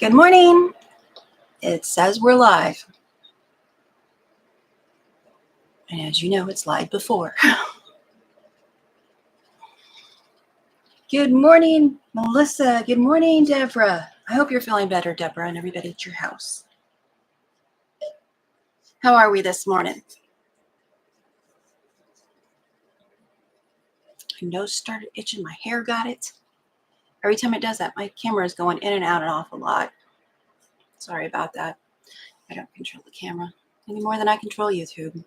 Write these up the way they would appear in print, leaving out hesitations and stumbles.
Good morning. It says we're live. And as you know, it's live before. Good morning, Melissa. Good morning, Deborah. I hope you're feeling better, Deborah, and everybody at your house. How are we this morning? My nose started itching. My hair got it. Every time it does that, my camera is going in and out an awful lot. Sorry about that. I don't control the camera any more than I control YouTube.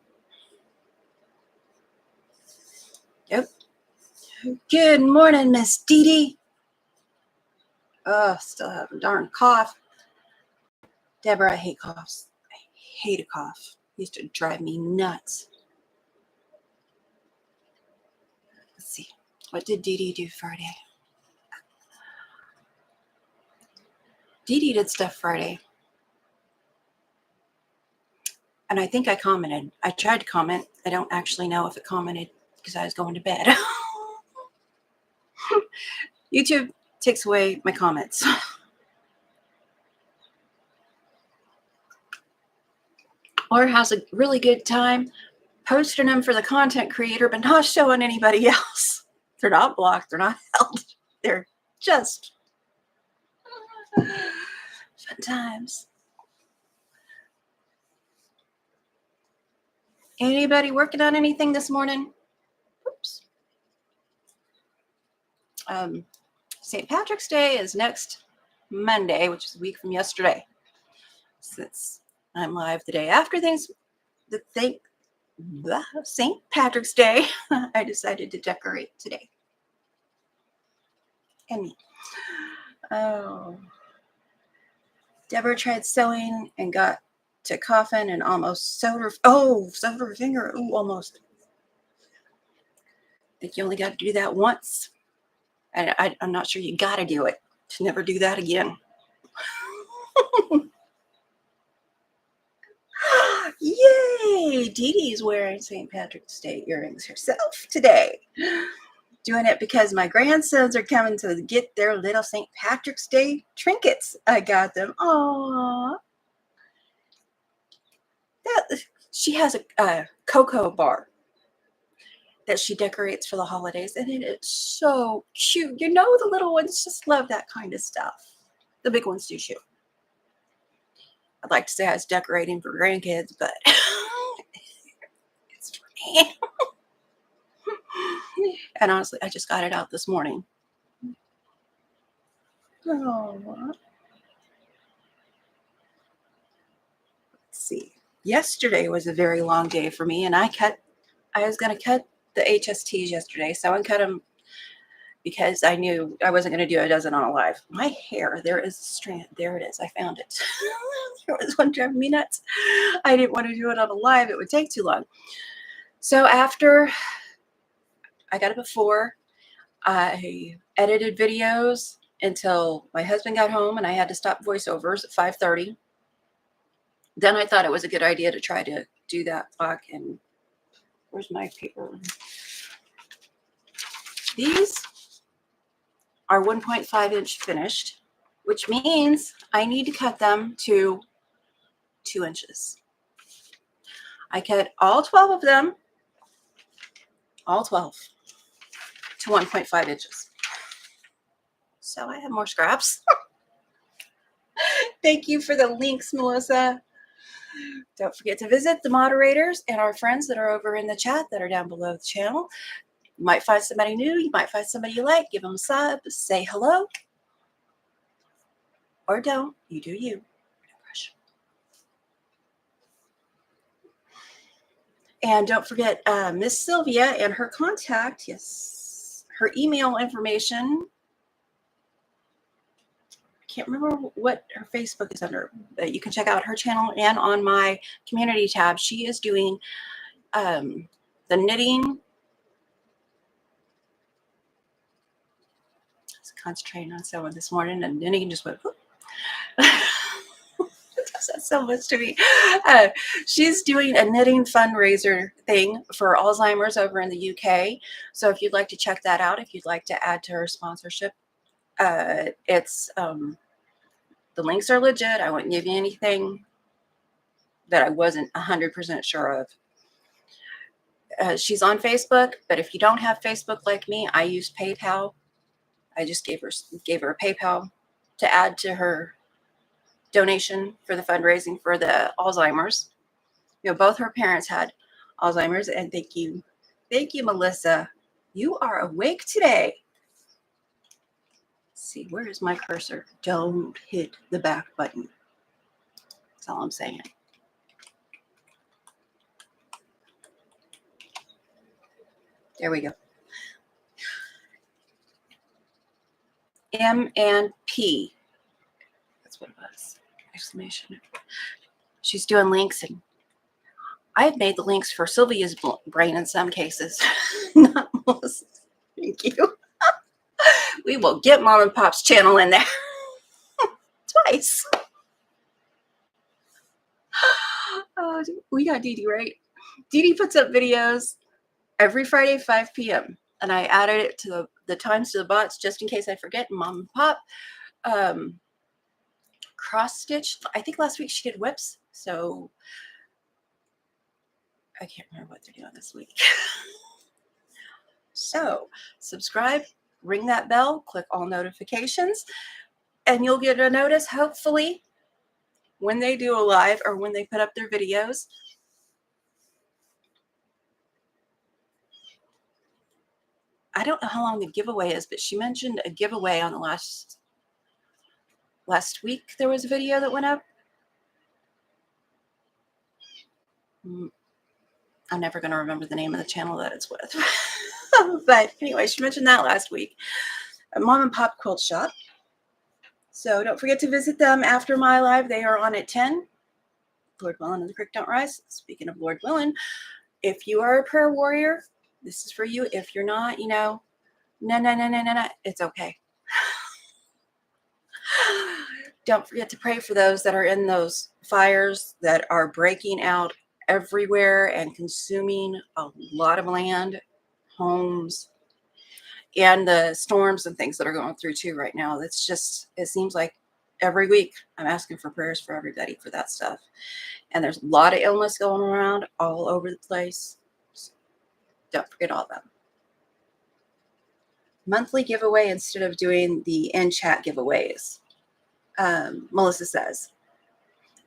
Yep. Good morning, Miss Dee Dee. Oh, still have a darn cough. Deborah, I hate coughs. I hate a cough. It used to drive me nuts. Let's see. What did Dee Dee do Friday? Dee Dee did stuff Friday. And I think I commented. I tried to comment. I don't actually know if it commented because I was going to bed. YouTube takes away my comments. Or has a really good time posting them for the content creator, but not showing anybody else. They're not blocked. They're not held. They're just fun times. Anybody working on anything this morning? Oops. St. Patrick's Day is next Monday, which is a week from yesterday. Since I'm live the day after St. Patrick's Day, I decided to decorate today. And me. Oh. Deborah tried sewing and got to coughing and almost sewed her finger. Ooh, almost. I think you only got to do that once. I'm not sure you got to do it to never do that again. Yay! Dee Dee's wearing St. Patrick's Day earrings herself today. Doing it because my grandsons are coming to get their little St. Patrick's Day trinkets. I got them. Aww. She has a cocoa bar that she decorates for the holidays, and it is so cute. You know, the little ones just love that kind of stuff. The big ones do too. I'd like to say I was decorating for grandkids, but it's for me. And honestly, I just got it out this morning. Oh. Let's see. Yesterday was a very long day for me, and I was going to cut the hsts yesterday, so I cut them because I knew I wasn't going to do a dozen on a live. My hair, there is a strand. There it is. I found it. There was one driving me nuts. I didn't want to do it on a live. It would take too long. So after I got it before, I edited videos until my husband got home, and I had to stop voiceovers at 5:30. Then I thought it was a good idea to try to do that block. And where's my paper? These are 1.5-inch finished, which means I need to cut them to 2 inches. I cut all 12 of them, all 12, to 1.5 inches. So I have more scraps. Thank you for the links, Melissa. Don't forget to visit the moderators and our friends that are over in the chat that are down below the channel. You might find somebody new. You might find somebody you like. Give them a sub. Say hello. Or don't. You do you. No pressure. And don't forget Miss Sylvia and her contact. Yes. Her email information. I can't remember what her Facebook is under, but you can check out her channel. And on my community tab, she is doing the knitting. I was concentrating on sewing this morning, and knitting just went whoop. It does that so much to me. She's doing a knitting fundraiser thing for Alzheimer's over in the UK. So if you'd like to check that out, if you'd like to add to her sponsorship, it's The links are legit. I wouldn't give you anything that I wasn't 100% sure of. She's on Facebook, but if you don't have Facebook like me, I use PayPal. I just gave her a PayPal to add to her donation for the fundraising for the Alzheimer's. Both her parents had Alzheimer's, and thank you, Melissa. You are awake today. Let's see, where is my cursor? Don't hit the back button. That's all I'm saying. There we go. M and P. That's what it was. Exclamation. She's doing links, and I've made the links for Sylvia's brain in some cases. Not Melissa's. Thank you. We will get Mom and Pop's channel in there. Twice. Oh, we got Dee Dee, right? Dee Dee puts up videos every Friday, 5 p.m. And I added it to the times to the bots just in case I forget. Mom and Pop cross stitch. I think last week she did whips. So I can't remember what they're doing this week. So subscribe, ring that bell, click all notifications, and you'll get a notice, hopefully, when they do a live or when they put up their videos. I don't know how long the giveaway is, but she mentioned a giveaway on the last week. There was a video that went up. I'm never going to remember the name of the channel that it's with. But anyway, she mentioned that last week. A Mom and Pop quilt shop. So don't forget to visit them after my live. They are on at 10. Lord willing and the creek don't rise. Speaking of Lord willing, if you are a prayer warrior, this is for you. If you're not, no, it's okay. Don't forget to pray for those that are in those fires that are breaking out everywhere and consuming a lot of land, homes, and the storms and things that are going through too right now. It's just, it seems like every week I'm asking for prayers for everybody for that stuff. And there's a lot of illness going around all over the place. So don't forget all that. Monthly giveaway instead of doing the in-chat giveaways, Melissa says.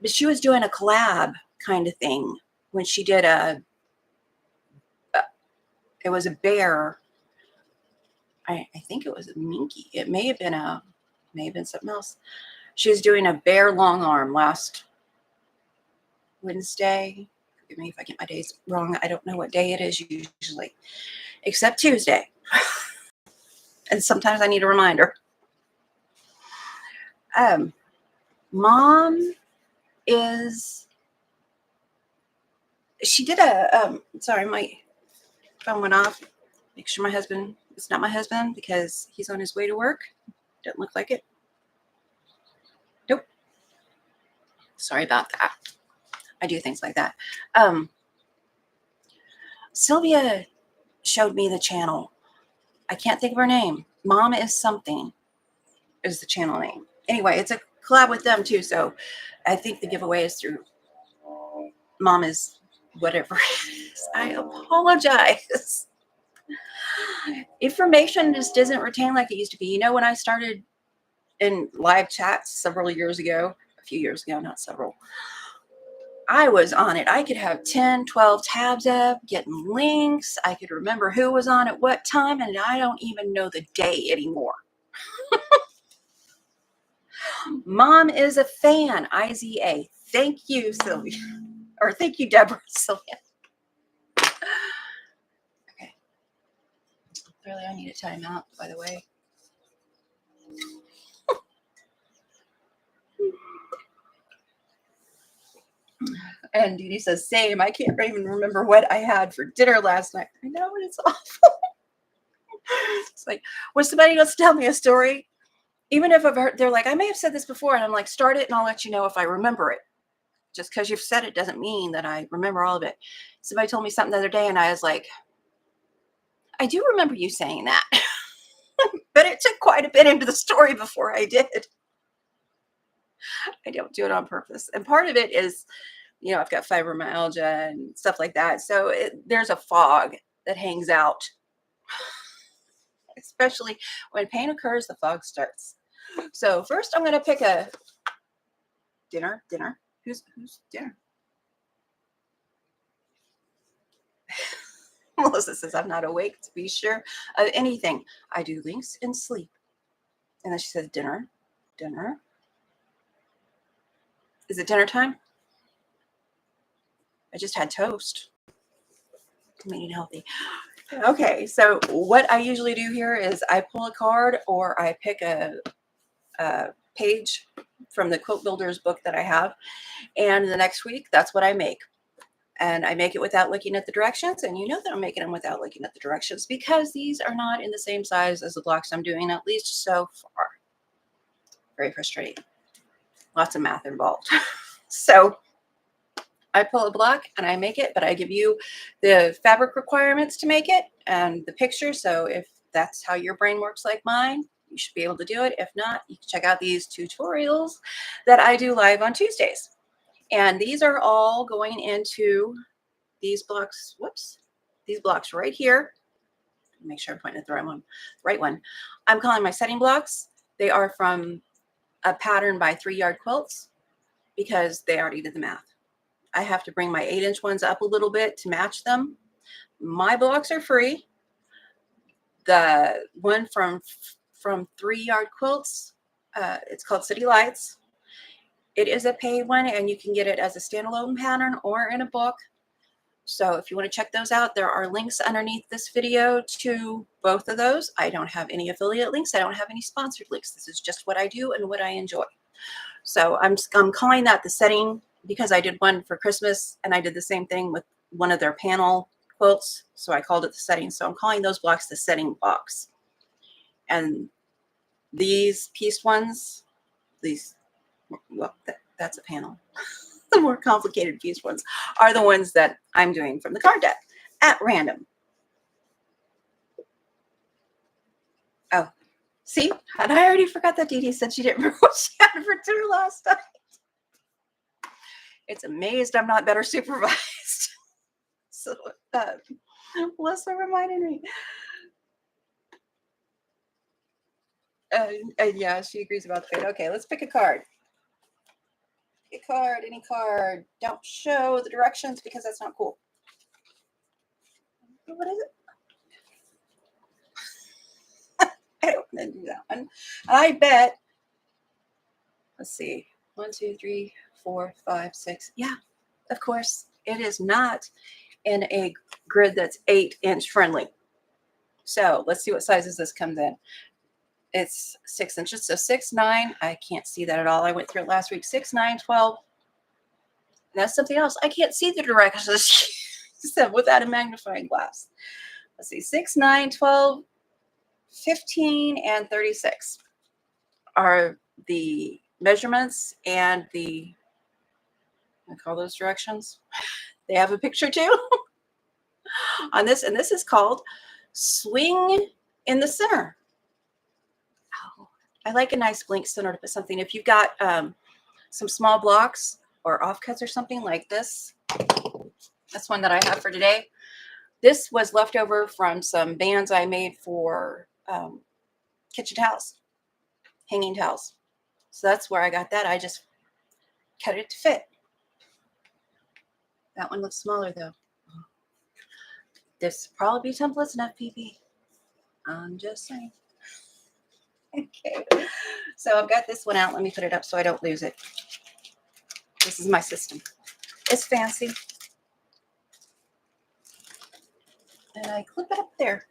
But she was doing a collab kind of thing when she did it was a bear. I think it was a minky. It may have been something else. She was doing a bear long arm last Wednesday. Forgive me if I get my days wrong. I don't know what day it is usually, except Tuesday. And sometimes I need a reminder. Mom is, she did sorry, my phone went off. Make sure my husband, it's not my husband because he's on his way to work. Doesn't look like it. Nope. Sorry about that. I do things like that. Sylvia showed me the channel. I can't think of her name. Mom is something is the channel name. Anyway, it's a collab with them too. So I think the giveaway is through Mom is whatever it is. I apologize. Information just isn't retained like it used to be. When I started in live chats several years ago, a few years ago, not several, I was on it. I could have 10, 12 tabs up, getting links. I could remember who was on at what time, and I don't even know the day anymore. Mom is a fan, IZA. Thank you, Sylvia. Or thank you, Deborah, Sylvia. Okay. Clearly, I need a timeout, by the way. And Dee Dee says, same. I can't even remember what I had for dinner last night. I know, it's awful. It's like, when somebody wants to tell me a story, even if I've heard, they're like, I may have said this before. And I'm like, start it and I'll let you know if I remember it. Just because you've said it doesn't mean that I remember all of it. Somebody told me something the other day and I was like, I do remember you saying that. But it took quite a bit into the story before I did. I don't do it on purpose. And part of it is, I've got fibromyalgia and stuff like that. So there's a fog that hangs out, especially when pain occurs, the fog starts. So first I'm going to pick a dinner. Who's dinner? Melissa says, I'm not awake to be sure of anything. I do links and sleep. And then she says, dinner. Is it dinner time? I just had toast. I'm eating healthy. Okay, so what I usually do here is I pull a card or I pick a page from the Quilt Builders book that I have. And the next week, that's what I make. And I make it without looking at the directions. And you know that I'm making them without looking at the directions because these are not in the same size as the blocks I'm doing, at least so far. Very frustrating. Lots of math involved. So I pull a block and I make it, but I give you the fabric requirements to make it and the picture. So if that's how your brain works like mine, you should be able to do it. If not, you can check out these tutorials that I do live on Tuesdays. And these are all going into these blocks. Whoops. These blocks right here. Make sure I'm pointing at the right one. I'm calling my setting blocks. They are from a pattern by 3 Yard Quilts because they already did the math. I have to bring my 8-inch ones up a little bit to match them. My blocks are free. The one from 3 Yard Quilts, it's called City Lights. It is a paid one, and you can get it as a standalone pattern or in a book. So if you want to check those out, there are links underneath this video to both of those. I don't have any affiliate links. I don't have any sponsored links. This is just what I do and what I enjoy. So I'm calling that the setting because I did one for Christmas and I did the same thing with one of their panel quilts. So I called it the setting. So I'm calling those blocks the setting box. And these pieced ones, that's a panel. The more complicated pieced ones are the ones that I'm doing from the card deck at random. Oh, see, and I already forgot that Dee Dee said she didn't remember what she had for dinner last night. It's amazed I'm not better supervised. So Melissa reminded me. Yeah, she agrees about the fate. Okay, let's pick a card. Pick a card, any card. Don't show the directions because that's not cool. What is it? I don't want to do that one. I bet. Let's see. 1, 2, 3, 4, 5, 6. Yeah, of course. It is not in a grid that's 8-inch friendly. So let's see what sizes this comes in. It's 6 inches. So 6, 9. I can't see that at all. I went through it last week. 6, 9, 12. And that's something else. I can't see the directions without a magnifying glass. Let's see. 6, 9, 12, 15, and 36 are the measurements and I call those directions. They have a picture too on this, and this is called Swing in the Center. Oh, I like a nice blank center to put something. If you've got some small blocks or offcuts or something like this, that's one that I have for today. This was left over from some bands I made for kitchen towels, hanging towels. So that's where I got that. I just cut it to fit. That one looks smaller though. This will probably be templates enough, PP. I'm just saying. Okay. So I've got this one out. Let me put it up so I don't lose it. This is my system. It's fancy. And I clip it up there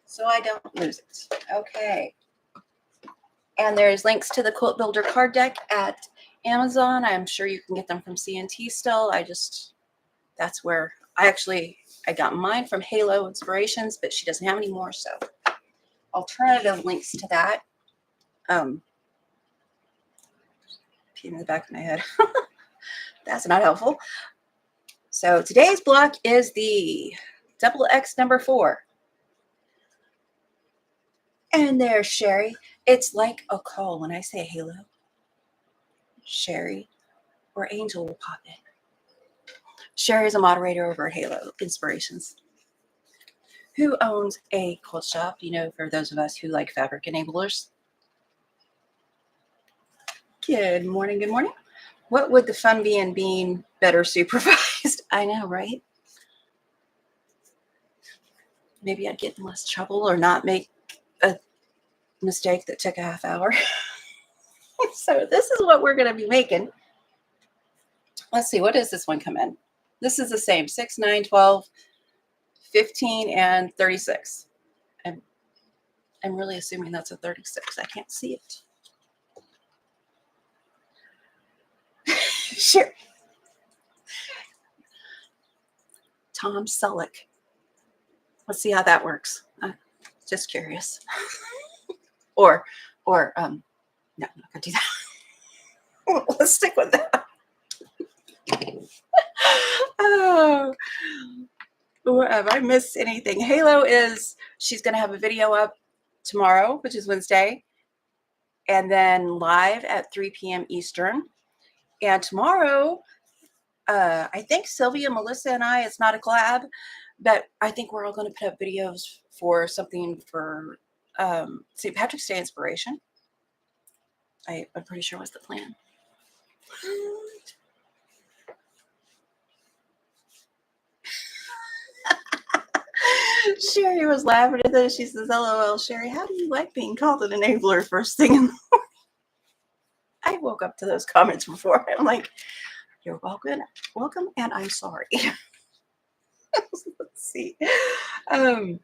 so I don't lose it. Okay. And there's links to the Quilt Builder card deck at Amazon. I'm sure you can get them from CNT still. That's where I got mine from Halo Inspirations, but she doesn't have any more. So alternative links to that. In the back of my head. That's not helpful. So today's block is the XX number 4. And there's Sherry. It's like a call when I say Halo. Sherry or Angel will pop in. Sherry is a moderator over at Halo Inspirations, who owns a quilt shop, you know, for those of us who like fabric enablers. Good morning, good morning. What would the fun be in being better supervised? I know, right? Maybe I'd get in less trouble or not make a mistake that took a half hour. So this is what we're going to be making. Let's see, what does this one come in? This is the same, 6, 9, 12, 15, and 36. I'm really assuming that's a 36. I can't see it. Sure. Tom Selleck. Let's see how that works. Just curious. or no, I'm not gonna do that. Let's stick with that. Oh, have I missed anything? Halo she's gonna have a video up tomorrow, which is Wednesday, and then live at 3 p.m. Eastern. And tomorrow, I think Sylvia, Melissa, and I, it's not a collab, but I think we're all going to put up videos for something for St. Patrick's Day inspiration. I'm pretty sure was the plan. Sherry was laughing at this. She says, LOL, Sherry, how do you like being called an enabler first thing in the morning? I woke up to those comments before. I'm like, you're welcome, and I'm sorry. Let's see. And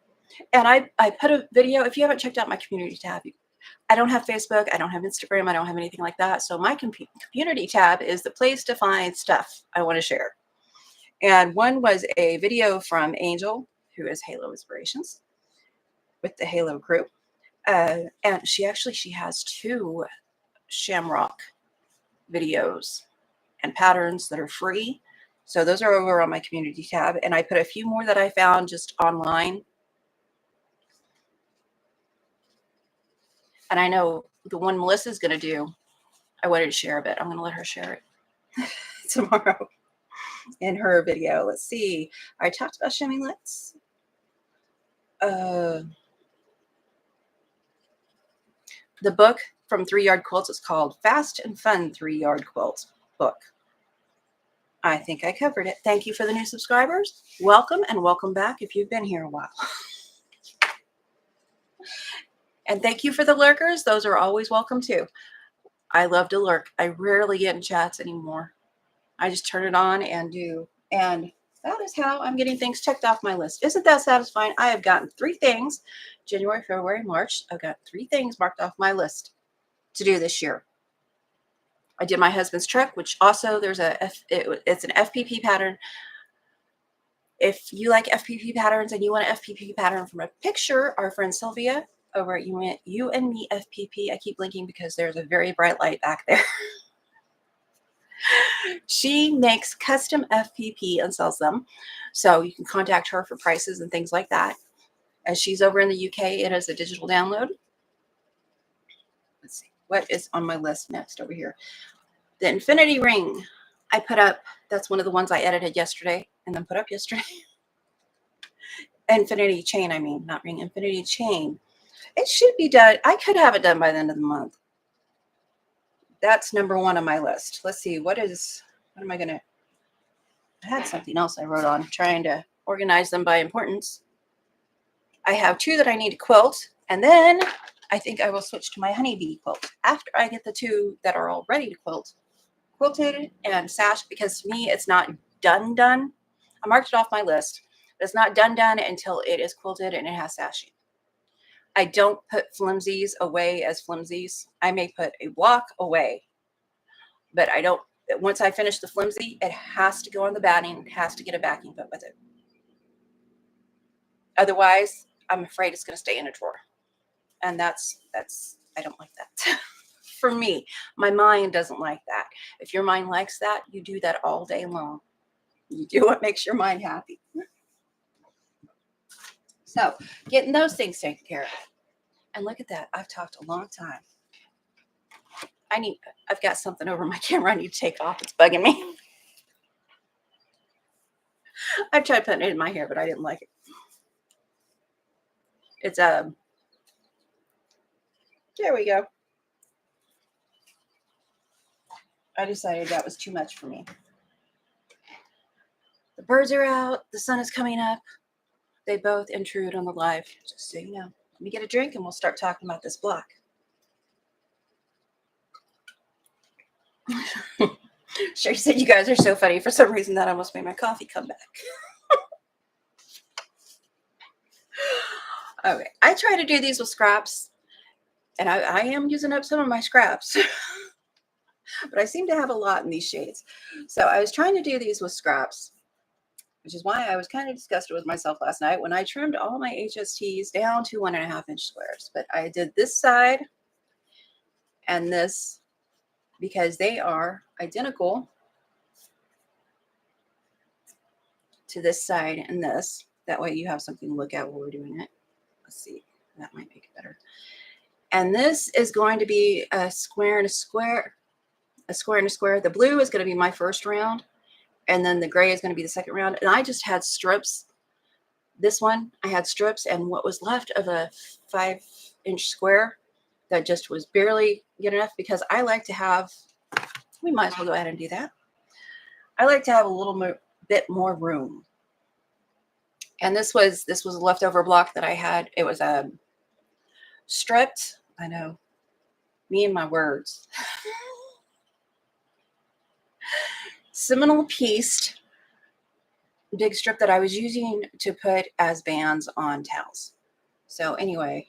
I put a video. If you haven't checked out my community tab, I don't have Facebook, I don't have Instagram, I don't have anything like that. So my community tab is the place to find stuff I want to share. And one was a video from Angel, who is Halo Inspirations, with the Halo crew. And she has 2 Shamrock videos and patterns that are free. So those are over on my community tab. And I put a few more that I found just online. And I know the one Melissa's going to do, I wanted to share a bit. I'm going to let her share it tomorrow in her video. Let's see. I talked about shimming lights. The book from 3 Yard Quilts is called Fast and Fun 3 Yard Quilts book. I think I covered it. Thank you for the new subscribers. Welcome and welcome back if you've been here a while. And thank you for the lurkers. Those are always welcome too. I love to lurk. I rarely get in chats anymore. I just turn it on and do. And that is how I'm getting things checked off my list. Isn't that satisfying? I have gotten 3 things, January, February, March. I've got 3 things marked off my list to do this year. I did my husband's truck, which also it's an FPP pattern. If you like FPP patterns and you want an FPP pattern from a picture, our friend Sylvia over at You and Me FPP, I keep blinking because there's a very bright light back there. She makes custom FPP and sells them. So you can contact her for prices and things like that. As she's over in the UK, it is a digital download. Let's see, what is on my list next over here? The infinity ring I put up. That's one of the ones I edited yesterday and then put up yesterday. Infinity chain, I mean, not ring, infinity chain. It should be done. I could have it done by the end of the month. That's number 1 on my list. Let's see, what am I going to, I had something else I wrote on, trying to organize them by importance. I have 2 that I need to quilt, and then I think I will switch to my honeybee quilt after I get the 2 that are all ready to quilted and sashed, because to me, it's not done. I marked it off my list. It's not done until it is quilted and it has sashing. I don't put flimsies away as flimsies. I may put a block away, but I don't. Once I finish the flimsy, it has to go on the batting. It has to get a backing put with it. Otherwise, I'm afraid it's going to stay in a drawer. And that's I don't like that. For me, my mind doesn't like that. If your mind likes that, you do that all day long. You do what makes your mind happy. So getting those things taken care of. And look at that. I've talked a long time. I've got something over my camera I need to take off. It's bugging me. I've tried putting it in my hair, but I didn't like it. It's there we go. I decided that was too much for me. The birds are out. The sun is coming up. They both intrude on the live, just so you know. Let me get a drink and we'll start talking about this block. Sherry said you guys are so funny. For some reason, that almost made my coffee come back. Okay, I try to do these with scraps, and I am using up some of my scraps, but I seem to have a lot in these shades. So I was trying to do these with scraps, which is why I was kind of disgusted with myself last night when I trimmed all my HSTs down to 1.5 inch squares. But I did this side and this because they are identical to this side and this. That way you have something to look at while we're doing it. Let's see, that might make it better. And this is going to be a square and a square, a square and a square. The blue is going to be my first round, and then the gray is going to be the second round. And I just had strips. This one, I had strips, and what was left of a 5 inch square that just was barely good enough, because I like to have, we might as well go ahead and do that. I like to have a little bit more room. And this was a leftover block that I had. It was stripped. I know, me and my words. Seminole pieced big strip that I was using to put as bands on towels. So anyway,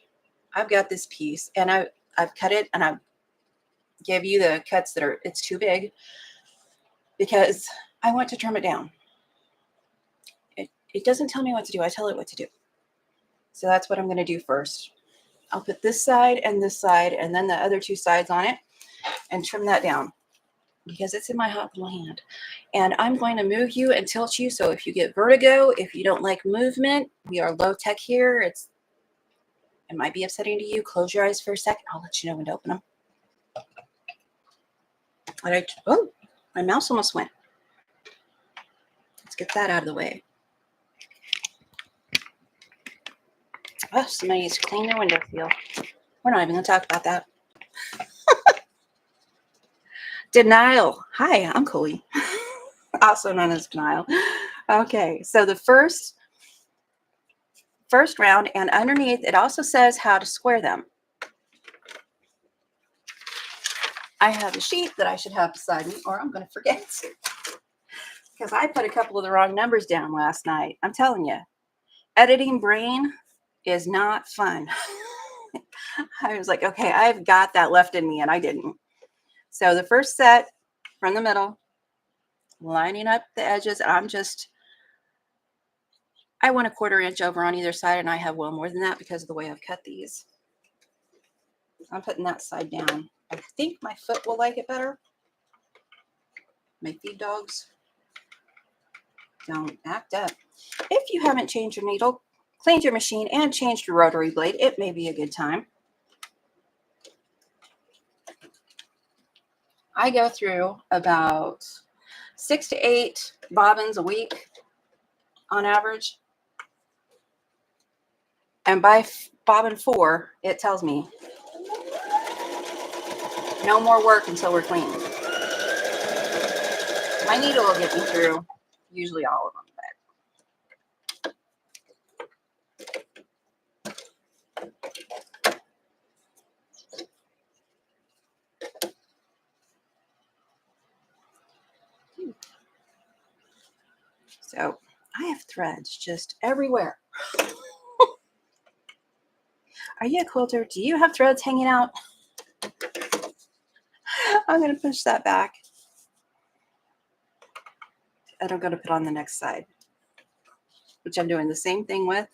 I've got this piece, and I've cut it, and I give you the cuts that are, it's too big because I want to trim it down. It doesn't tell me what to do. I tell it what to do. So that's what I'm going to do first. I'll put this side and then the other two sides on it and trim that down because it's in my hot little hand. And I'm going to move you and tilt you. So if you get vertigo, if you don't like movement, we are low tech here. It might be upsetting to you. Close your eyes for a second. I'll let you know when to open them. All right. Oh, my mouse almost went. Let's get that out of the way. Oh, somebody needs to clean their window seal. We're not even going to talk about that. Denial. Hi, I'm Coley, also known as Denial. Okay, so the first round, and underneath it also says how to square them. I have a sheet that I should have beside me, or I'm going to forget, because I put a couple of the wrong numbers down last night. I'm telling you, editing brain is not fun. I was like, okay, I've got that left in me, and I didn't. So the first set from the middle, lining up the edges, I went 1/4 inch over on either side, and I have well more than that because of the way I've cut these. I'm putting that side down. I think my foot will like it better. My feed dogs. Don't act up. If you haven't changed your needle, cleaned your machine, and changed your rotary blade, it may be a good time. I go through about 6 to 8 bobbins a week on average. And by bobbin 4, it tells me no more work until we're clean. My needle will get me through usually all of them. So I have threads just everywhere. Are you a quilter? Do you have threads hanging out? I'm going to push that back. And I'm going to put on the next side, which I'm doing the same thing with.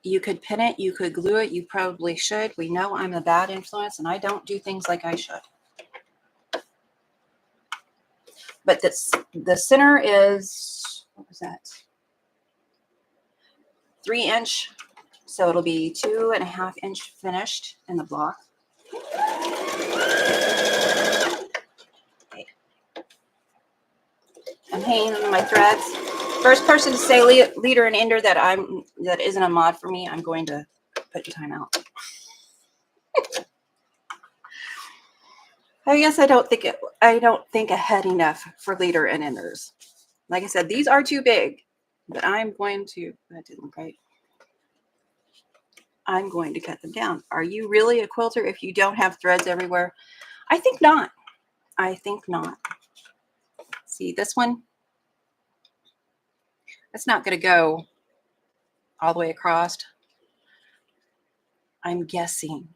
You could pin it, you could glue it, you probably should. We know I'm a bad influence and I don't do things like I should. But the center is, what was that? 3 inch So it'll be 2.5 inch finished in the block. Okay. I'm hanging on my threads. First person to say leader and ender that isn't a mod for me, I'm going to put in timeout. I guess I don't think ahead enough for leader and enders. Like I said, these are too big, but I'm going to, that didn't look right. I'm going to cut them down. Are you really a quilter if you don't have threads everywhere? I think not. I think not. See this one? It's not going to go all the way across. I'm guessing.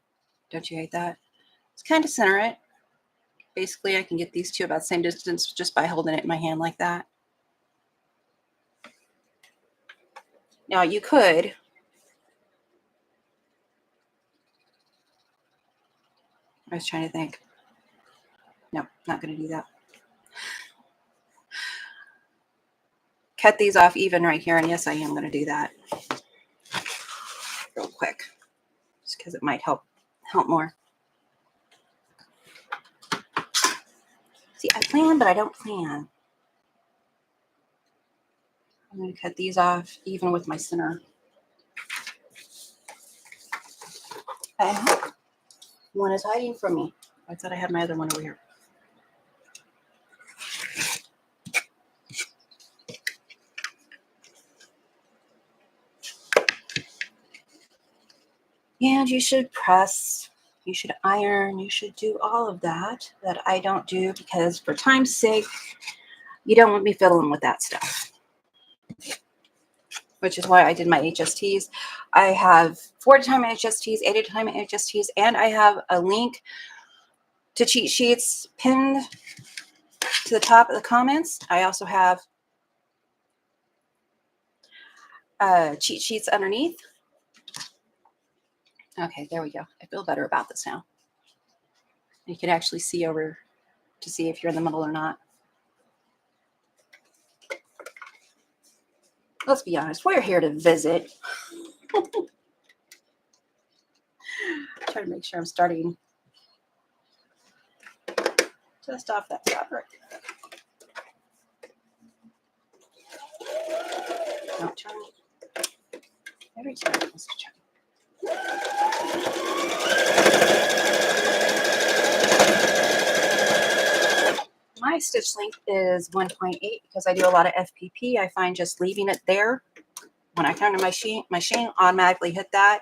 Don't you hate that? It's kind of center it. Basically, I can get these two about the same distance just by holding it in my hand like that. Now you could I was trying to think. No, not going to do that. Cut these off even right here, and yes, I am going to do that real quick, just because it might help more. See, I plan, but I don't plan. I'm going to cut these off even with my center. One is hiding from me. I thought I had my other one over here. And you should press, you should iron, you should do all of that I don't do because for time's sake, you don't want me fiddling with that stuff. Which is why I did my HSTs. I have 4 at a time HSTs, 8 at a time HSTs, and I have a link to cheat sheets pinned to the top of the comments. I also have cheat sheets underneath. Okay, there we go. I feel better about this now. You can actually see over to see if you're in the middle or not. Let's be honest, we're here to visit. Try to make sure I'm starting just off that fabric. Don't turn. Every time I must turn. My stitch length is 1.8 because I do a lot of FPP. I find just leaving it there when I come to my machine automatically hit that.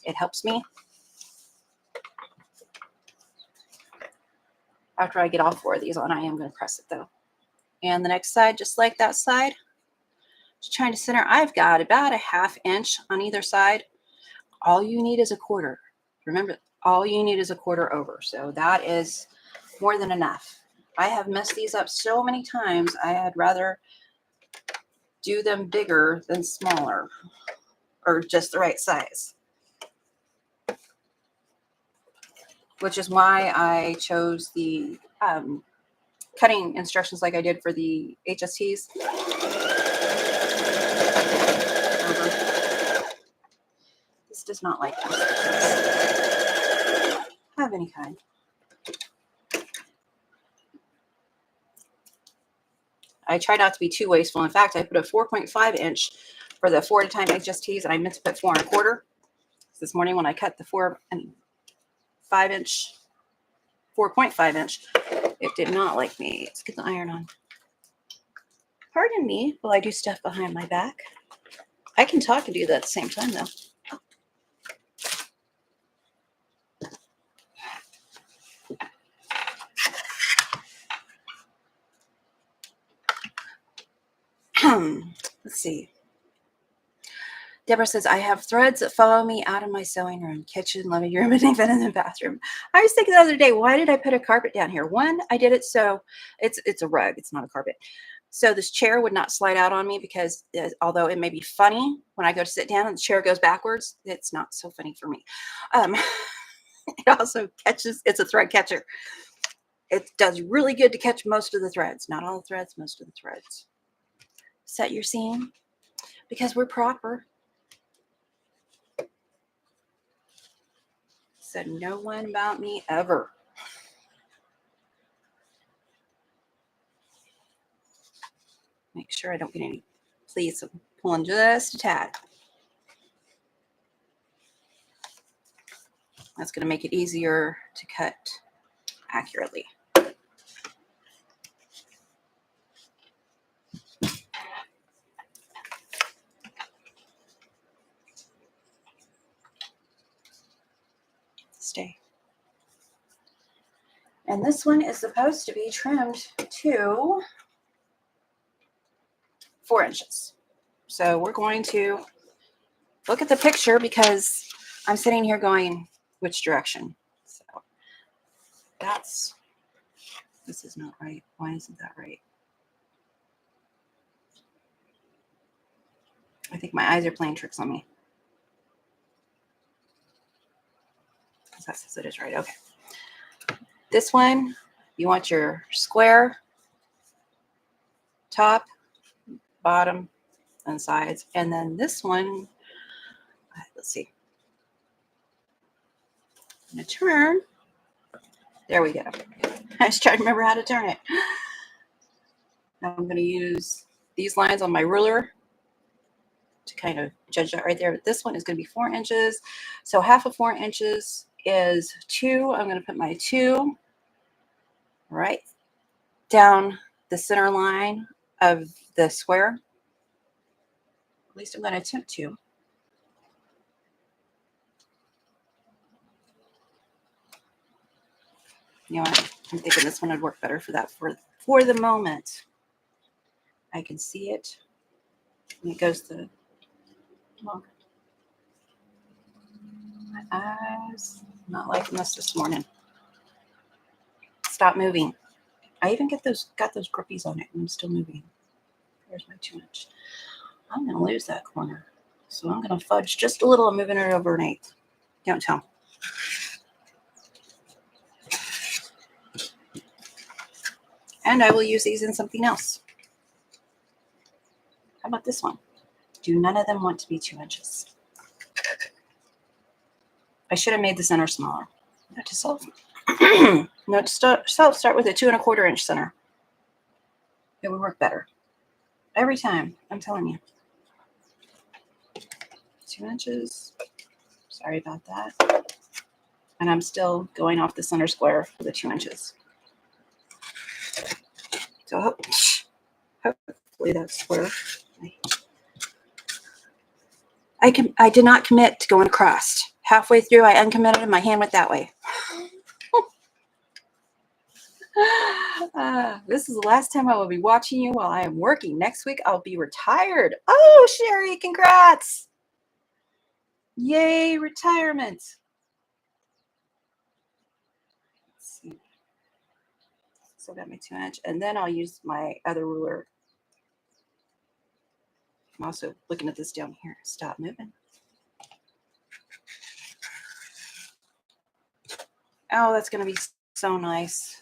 It helps me. After I get all 4 of these on, I am going to press it though. And the next side, just like that side, just trying to center. I've got about a 1/2 inch on either side. All you need is a 1/4. Remember, all you need is a 1/4 over. So that is more than enough. I have messed these up so many times. I had rather do them bigger than smaller, or just the right size. Which is why I chose the cutting instructions like I did for the HSTs. This does not like have any kind. I try not to be too wasteful. In fact, I put a 4.5 inch for the 4 at a time HSTs, and I meant to put 4 1/4. This morning when I cut the 4.5 inch, it did not like me. Let's get the iron on. Pardon me while I do stuff behind my back. I can talk and do that at the same time, though. Let's see. Deborah says, I have threads that follow me out of my sewing room, kitchen, living room, and even in the bathroom. I was thinking the other day, why did I put a carpet down here? One, I did it so it's a rug. It's not a carpet. So this chair would not slide out on me because although it may be funny when I go to sit down and the chair goes backwards, it's not so funny for me. It also catches, it's a thread catcher. It does really good to catch most of the threads. Not all the threads, most of the threads. Set your seam because we're proper. said no one about me ever. Make sure I don't get any. Please, I'm pulling just a tad. That's going to make it easier to cut accurately. Stay. And this one is supposed to be trimmed to 4 inches. So we're going to look at the picture because I'm sitting here going, which direction? So this is not right. Why isn't that right? I think my eyes are playing tricks on me. That says it is right. Okay. This one, you want your square top, bottom, and sides. And then this one, let's see. I'm going to turn. There we go. I was trying to remember how to turn it. Now I'm going to use these lines on my ruler to kind of judge that right there. But this one is going to be 4 inches. So half of 4 inches is 2. I'm going to put my 2 right down the center line of the square. At least I'm going to attempt to. You know what? I'm thinking this one would work better for that for the moment. I can see it. And it goes to longer. My eyes, not liking this morning. Stop moving. I even got those grippies on it and I'm still moving. There's my 2 inch. I'm going to lose that corner. So I'm going to fudge just a little. I'm moving it over an 1/8. Don't tell. And I will use these in something else. How about this one? Do none of them want to be 2 inches? I should have made the center smaller. Note to self. Note to self, start with a 2 1/4 inch center. It would work better. Every time, I'm telling you. 2 inches. Sorry about that. And I'm still going off the center square for the 2 inches. So hopefully that's square. I did not commit to going across. Halfway through, I uncommitted and my hand went that way. This is the last time I will be watching you while I am working. Next week, I'll be retired. Oh, Sherry, congrats. Yay, retirement. Let's see. So I got my 2 inch, and then I'll use my other ruler. I'm also looking at this down here. Stop moving. Oh, that's going to be so nice.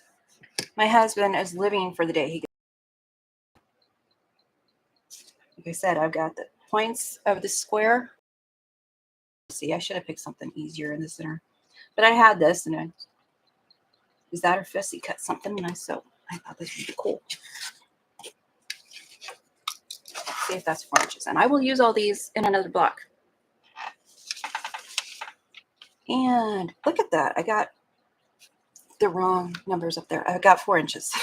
My husband is living for the day. Like I said, I've got the points of the square. See, I should have picked something easier in the center. But I had this, and I is that or fussy cut something nice, so I thought this would be cool. See if that's 4 inches. And I will use all these in another block. And look at that. I got the wrong numbers up there. I got 4 inches.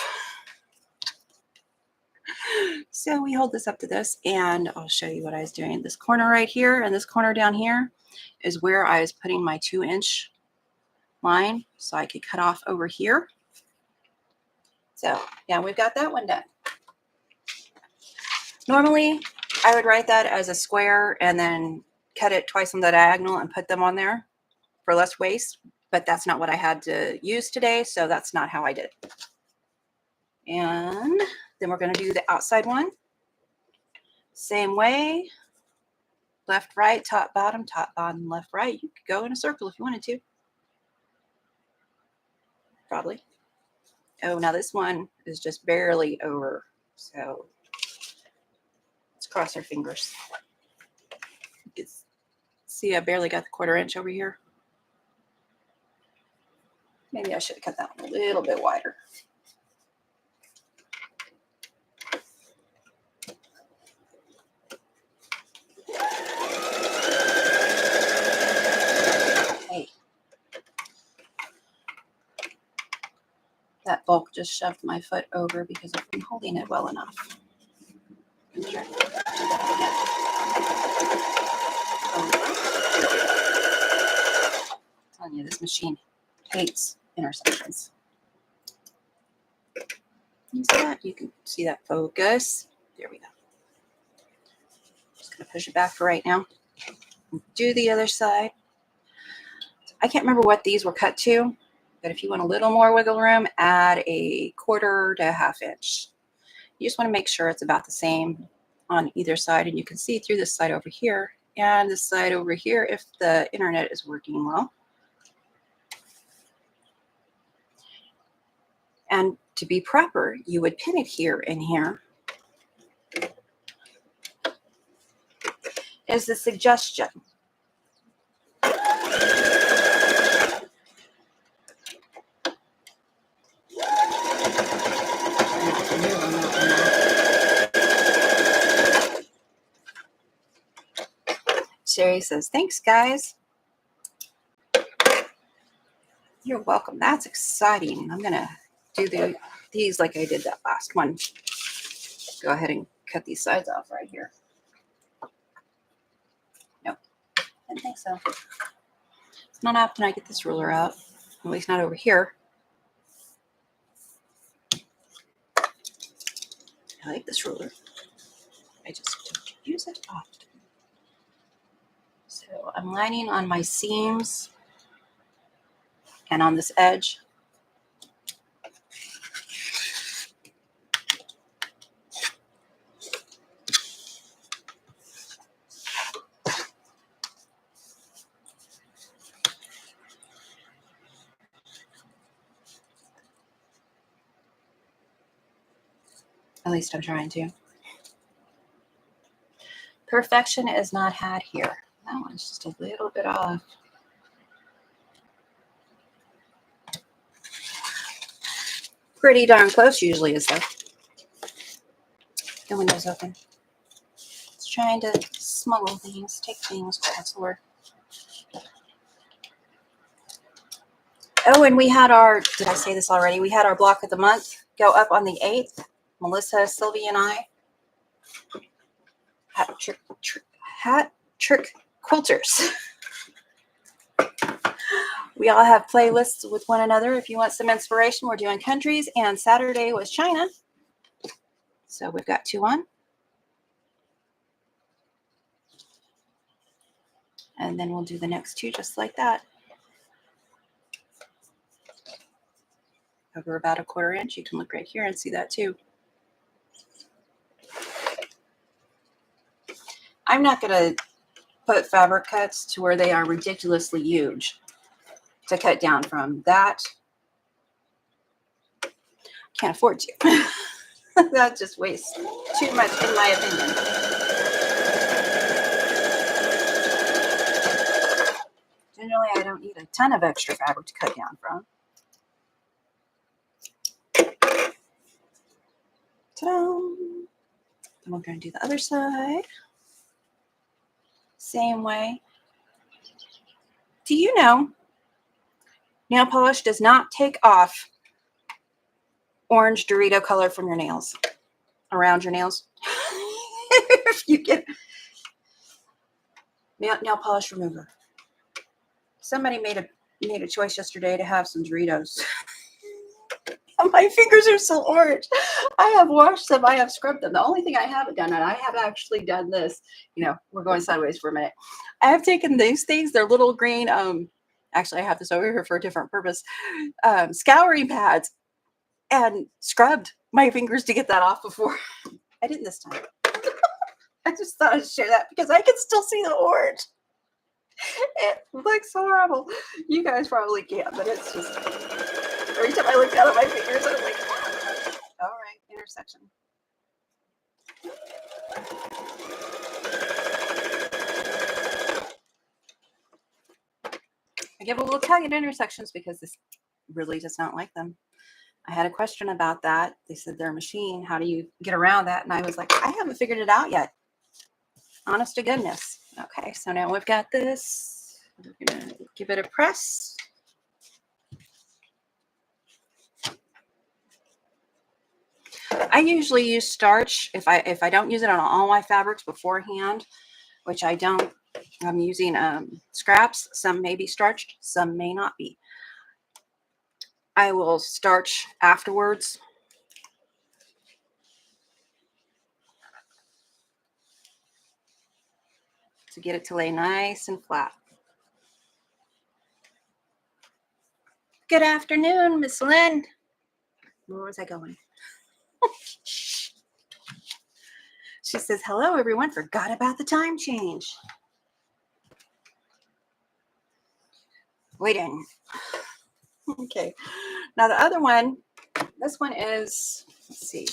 So we hold this up to this, and I'll show you what I was doing. This corner right here and this corner down here is where I was putting my 2 inch line, so I could cut off over here. So yeah, we've got that one done. Normally, I would write that as a square and then cut it twice on the diagonal and put them on there for less waste, but that's not what I had to use today, so that's not how I did it. And then we're going to do the outside one. Same way. Left, right, top, bottom, left, right. You could go in a circle if you wanted to. Probably. Oh, now this one is just barely over. So let's cross our fingers. You can see I barely got the 1/4 inch over here. Maybe I should have cut that one a little bit wider. Hey, that bulk just shoved my foot over because I'm holding it well enough. Okay. I'm telling you, this machine hates intersections. You see that? You can see that focus. There we go. Just gonna push it back for right now. Do the other side. I can't remember what these were cut to, but if you want a little more wiggle room, add a 1/4 to 1/2 inch. You just want to make sure it's about the same on either side, and you can see through this side over here and this side over here if the internet is working well. And to be proper, you would pin it here and here. Is the suggestion. Sherry says, thanks, guys. You're welcome. That's exciting. I'm going to do these like I did that last one. Go ahead and cut these sides off right here. Nope, I didn't think so. It's not often I get this ruler out, at least not over here. I like this ruler. I just don't use it often. So I'm lining on my seams and on this edge. At least I'm trying to. Perfection is not had here. That one's just a little bit off. Pretty darn close usually is though. The window's open. It's trying to smuggle things, take things, that's the word. Oh, and we had our, did I say this already? We had our block of the month go up on the 8th. Melissa, Sylvie, and I. Hat trick quilters. We all have playlists with one another. If you want some inspiration, we're doing countries, and Saturday was China. So we've got 2 on. And then we'll do the next 2 just like that. Over about a 1/4 inch. You can look right here and see that too. I'm not going to put fabric cuts to where they are ridiculously huge to cut down from. That can't afford to. That just wastes too much in my opinion. Generally, I don't need a ton of extra fabric to cut down from. Ta-da! Then we're going to do the other side. Same way. Do you know nail polish does not take off orange Dorito color from your nails, around your nails? If you get nail polish remover. Somebody made a choice yesterday to have some Doritos. My fingers are so orange. I have washed them. I have scrubbed them. The only thing I haven't done, and I have actually done this, you know, we're going sideways for a minute. I have taken these things, they're little green, actually I have this over here for a different purpose, scouring pads, and scrubbed my fingers to get that off before. I didn't this time. I just thought I'd share that because I can still see the orange. It looks horrible. You guys probably can't, but it's just, every time I look down at my fingers, I'm like, ah. All right, intersection. I give a little tug at intersections because this really does not like them. I had a question about that. They said they're a machine. How do you get around that? And I was like, I haven't figured it out yet. Honest to goodness. Okay, so now we've got this. We're gonna give it a press. I usually use starch if I don't use it on all my fabrics beforehand, which I don't. I'm using scraps. Some may be starched, some may not be. I will starch afterwards. To get it to lay nice and flat. Good afternoon, Miss Lynn. Where was I going? She says, hello, everyone. Forgot about the time change. Waiting. Okay. Now the other one, this one is, let's see.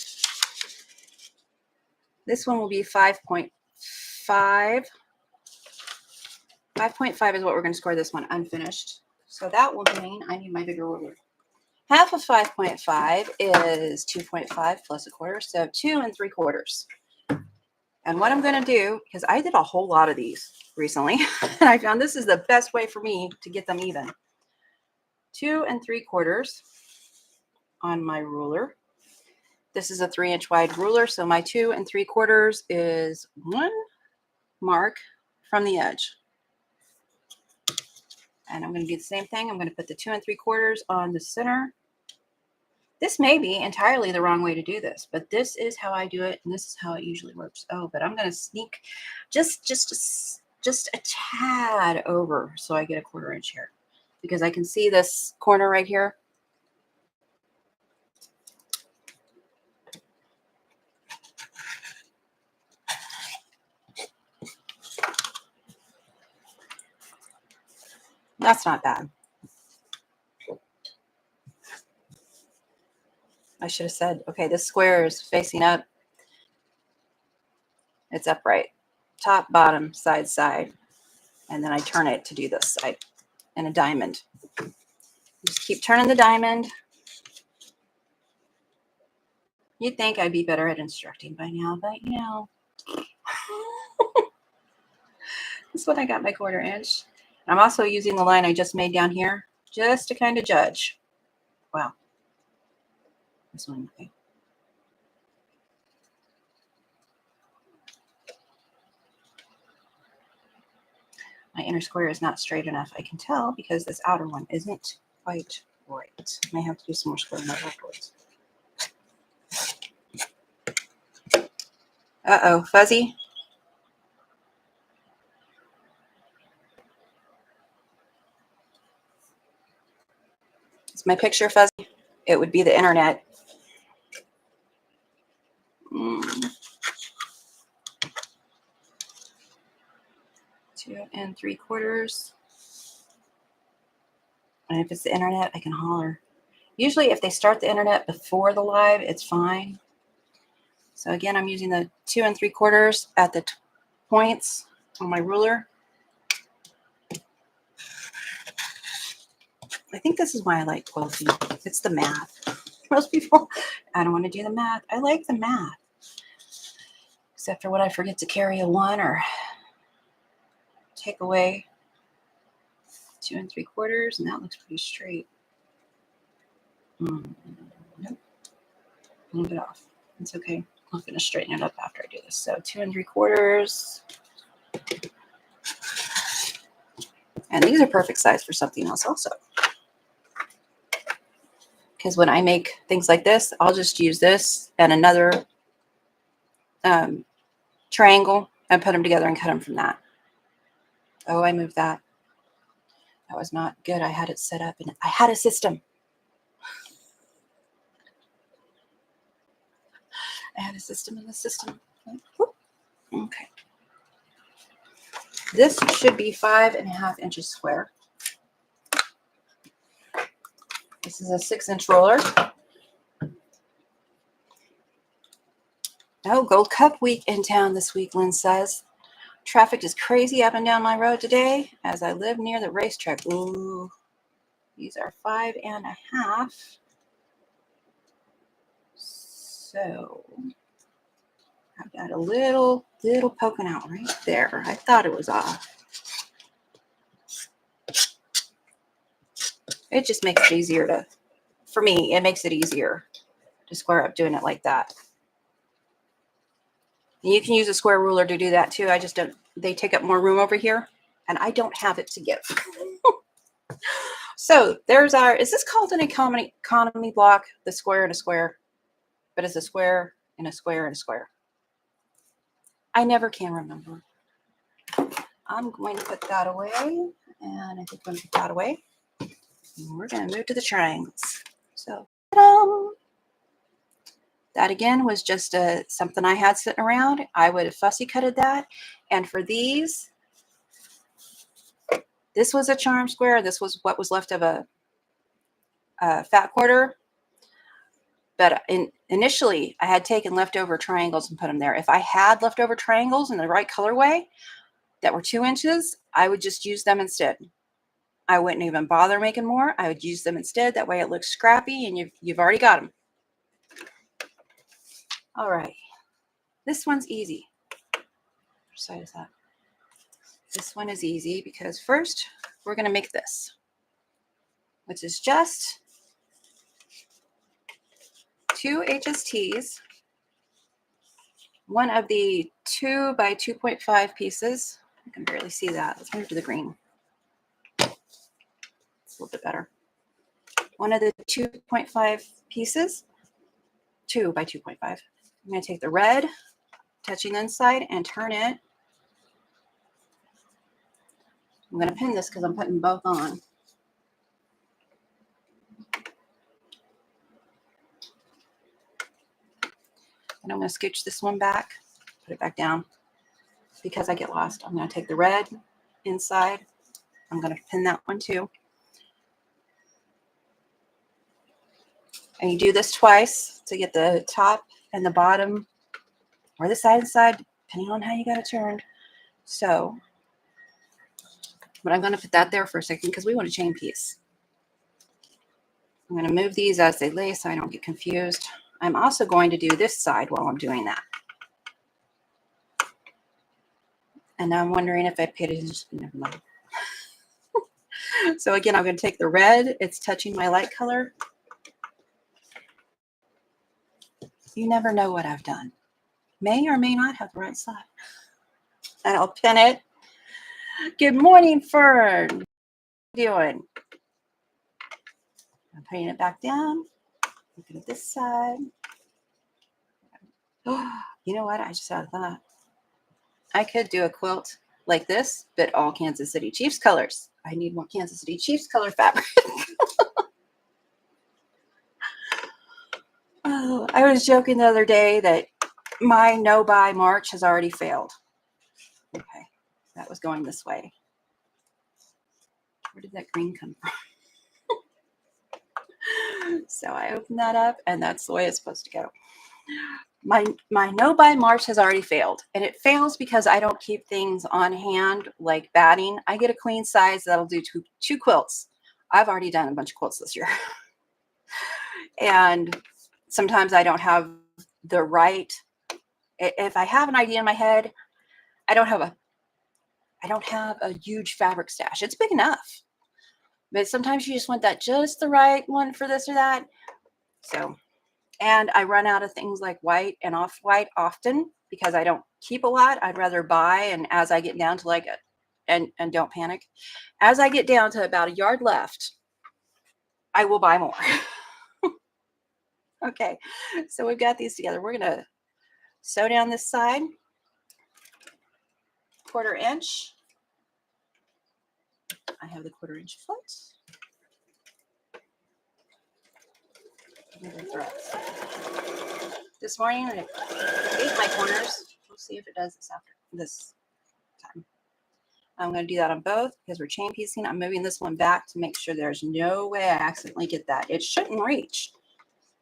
This one will be 5.5. 5.5 is what we're going to score this one unfinished. So that will mean I need my bigger ruler. Half of 5.5 is 2.5 plus a quarter, so 2 3/4. And what I'm going to do, because I did a whole lot of these recently, and I found this is the best way for me to get them even. 2 3/4 on my ruler. This is a 3-inch wide ruler, so my 2 3/4 is 1 mark from the edge. And I'm going to do the same thing. I'm going to put the 2 3/4 on the center. This may be entirely the wrong way to do this, but this is how I do it, and this is how it usually works. Oh, but I'm going to sneak just a tad over so I get a 1/4 inch here, because I can see this corner right here. That's not bad. I should have said, okay, this square is facing up. It's upright. Top, bottom, side, side. And then I turn it to do this side in a diamond. Just keep turning the diamond. You'd think I'd be better at instructing by now, but you know. This is when I got my 1/4 inch. I'm also using the line I just made down here just to kind of judge. Wow. This one, okay. My inner square is not straight enough. I can tell because this outer one isn't quite right. I may have to do some more squaring out afterwards. Uh-oh, fuzzy. Is my picture fuzzy? It would be the internet. 2 3/4. And if it's the internet, I can holler. Usually if they start the internet before the live, it's fine. So again, I'm using the 2 3/4 at the points on my ruler. I think this is why I like quilting. It's the math. Most people, I don't want to do the math. I like the math. Except for when I forget to carry a 1 or take away 2 3/4, and that looks pretty straight. Nope. Move it off. It's okay. I'm going to straighten it up after I do this. So 2 3/4. And these are perfect size for something else also. Because when I make things like this, I'll just use this and another triangle and put them together and cut them from that. Oh, I moved that. That was not good. I had it set up and I had a system. I had a system in the system. Okay. This should be 5.5 inches square. This is a 6-inch roller. Oh, Gold Cup week in town this week, Lynn says. Traffic is crazy up and down my road today as I live near the racetrack. Ooh. These are 5.5. So I've got a little poking out right there. I thought it was off. It just makes it easier to, for me, it makes it easier to square up doing it like that. And you can use a square ruler to do that too. I just don't, they take up more room over here and I don't have it to give. So there's our, is this called an economy block? The square and a square, but it's a square and a square and a square. I never can remember. I'm going to put that away, and I think I'm going to put that away. And we're going to move to the triangles. So that again was just something I had sitting around. I would have fussy cutted that. And for these, this was a charm square. This was what was left of a fat quarter. But initially, I had taken leftover triangles and put them there. If I had leftover triangles in the right colorway that were 2 inches, I would just use them instead. I wouldn't even bother making more. I would use them instead. That way it looks scrappy and you've already got them. All right. This one's easy. Which side is that? This one is easy because first we're going to make this, which is just 2 HSTs, one of the 2 by 2.5 pieces. I can barely see that. Let's move to the green. It's a little bit better. One of the 2.5 pieces, 2 by 2.5. I'm going to take the red, touching the inside, and turn it. I'm going to pin this because I'm putting both on. And I'm going to scooch this one back, put it back down. Because I get lost, I'm going to take the red inside. I'm going to pin that one too. And you do this twice to get the top and the bottom, or the side and side, depending on how you got it turned. So, but I'm going to put that there for a second because we want a chain piece. I'm going to move these as they lay so I don't get confused. I'm also going to do this side while I'm doing that. And now I'm wondering if I paid attention. Never mind. So again, I'm going to take the red. It's touching my light color. You never know what I've done. May or may not have the right side. And I'll pin it. Good morning, Fern. What are you doing? I'm putting it back down. Looking at this side. Oh, you know what? I just had a thought. I could do a quilt like this, but all Kansas City Chiefs colors. I need more Kansas City Chiefs color fabric. Oh, I was joking the other day that my no-buy March has already failed. Okay, that was going this way. Where did that green come from? So I opened that up, and that's the way it's supposed to go. My no-buy March has already failed, and it fails because I don't keep things on hand like batting. I get a queen size that'll do two quilts. I've already done a bunch of quilts this year. And sometimes I don't have the right, if I have an idea in my head, I don't have a huge fabric stash. It's big enough, but sometimes you just want that just the right one for this or that. So, and I run out of things like white and off-white often because I don't keep a lot. I'd rather buy, and as I get down to like and don't panic, as I get down to about a yard left, I will buy more. Okay, so we've got these together. We're gonna sew down this side, 1/4 inch. I have the 1/4 inch foot. This morning I ate my corners. We'll see if it does this after this time. I'm going to do that on both because we're chain piecing. I'm moving this one back to make sure there's no way I accidentally get that. It shouldn't reach.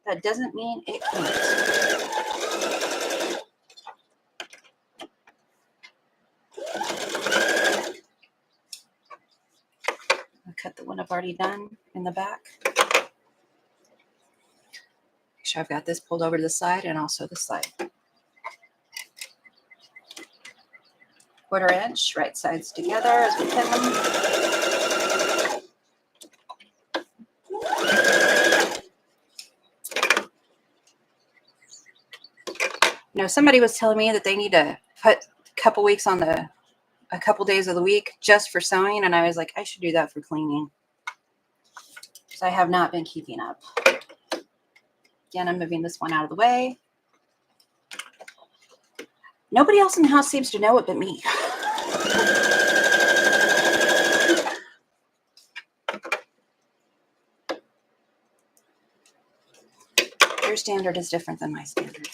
That doesn't mean it can't. cut the one I've already done in the back. Make sure I've got this pulled over to the side and also the side. 1/4 inch, right sides together as we pin them. You know, somebody was telling me that they need to put a couple weeks on a couple days of the week just for sewing, and I was like, I should do that for cleaning. Because I have not been keeping up. Again, I'm moving this one out of the way. Nobody else in the house seems to know it but me. Your standard is different than my standard.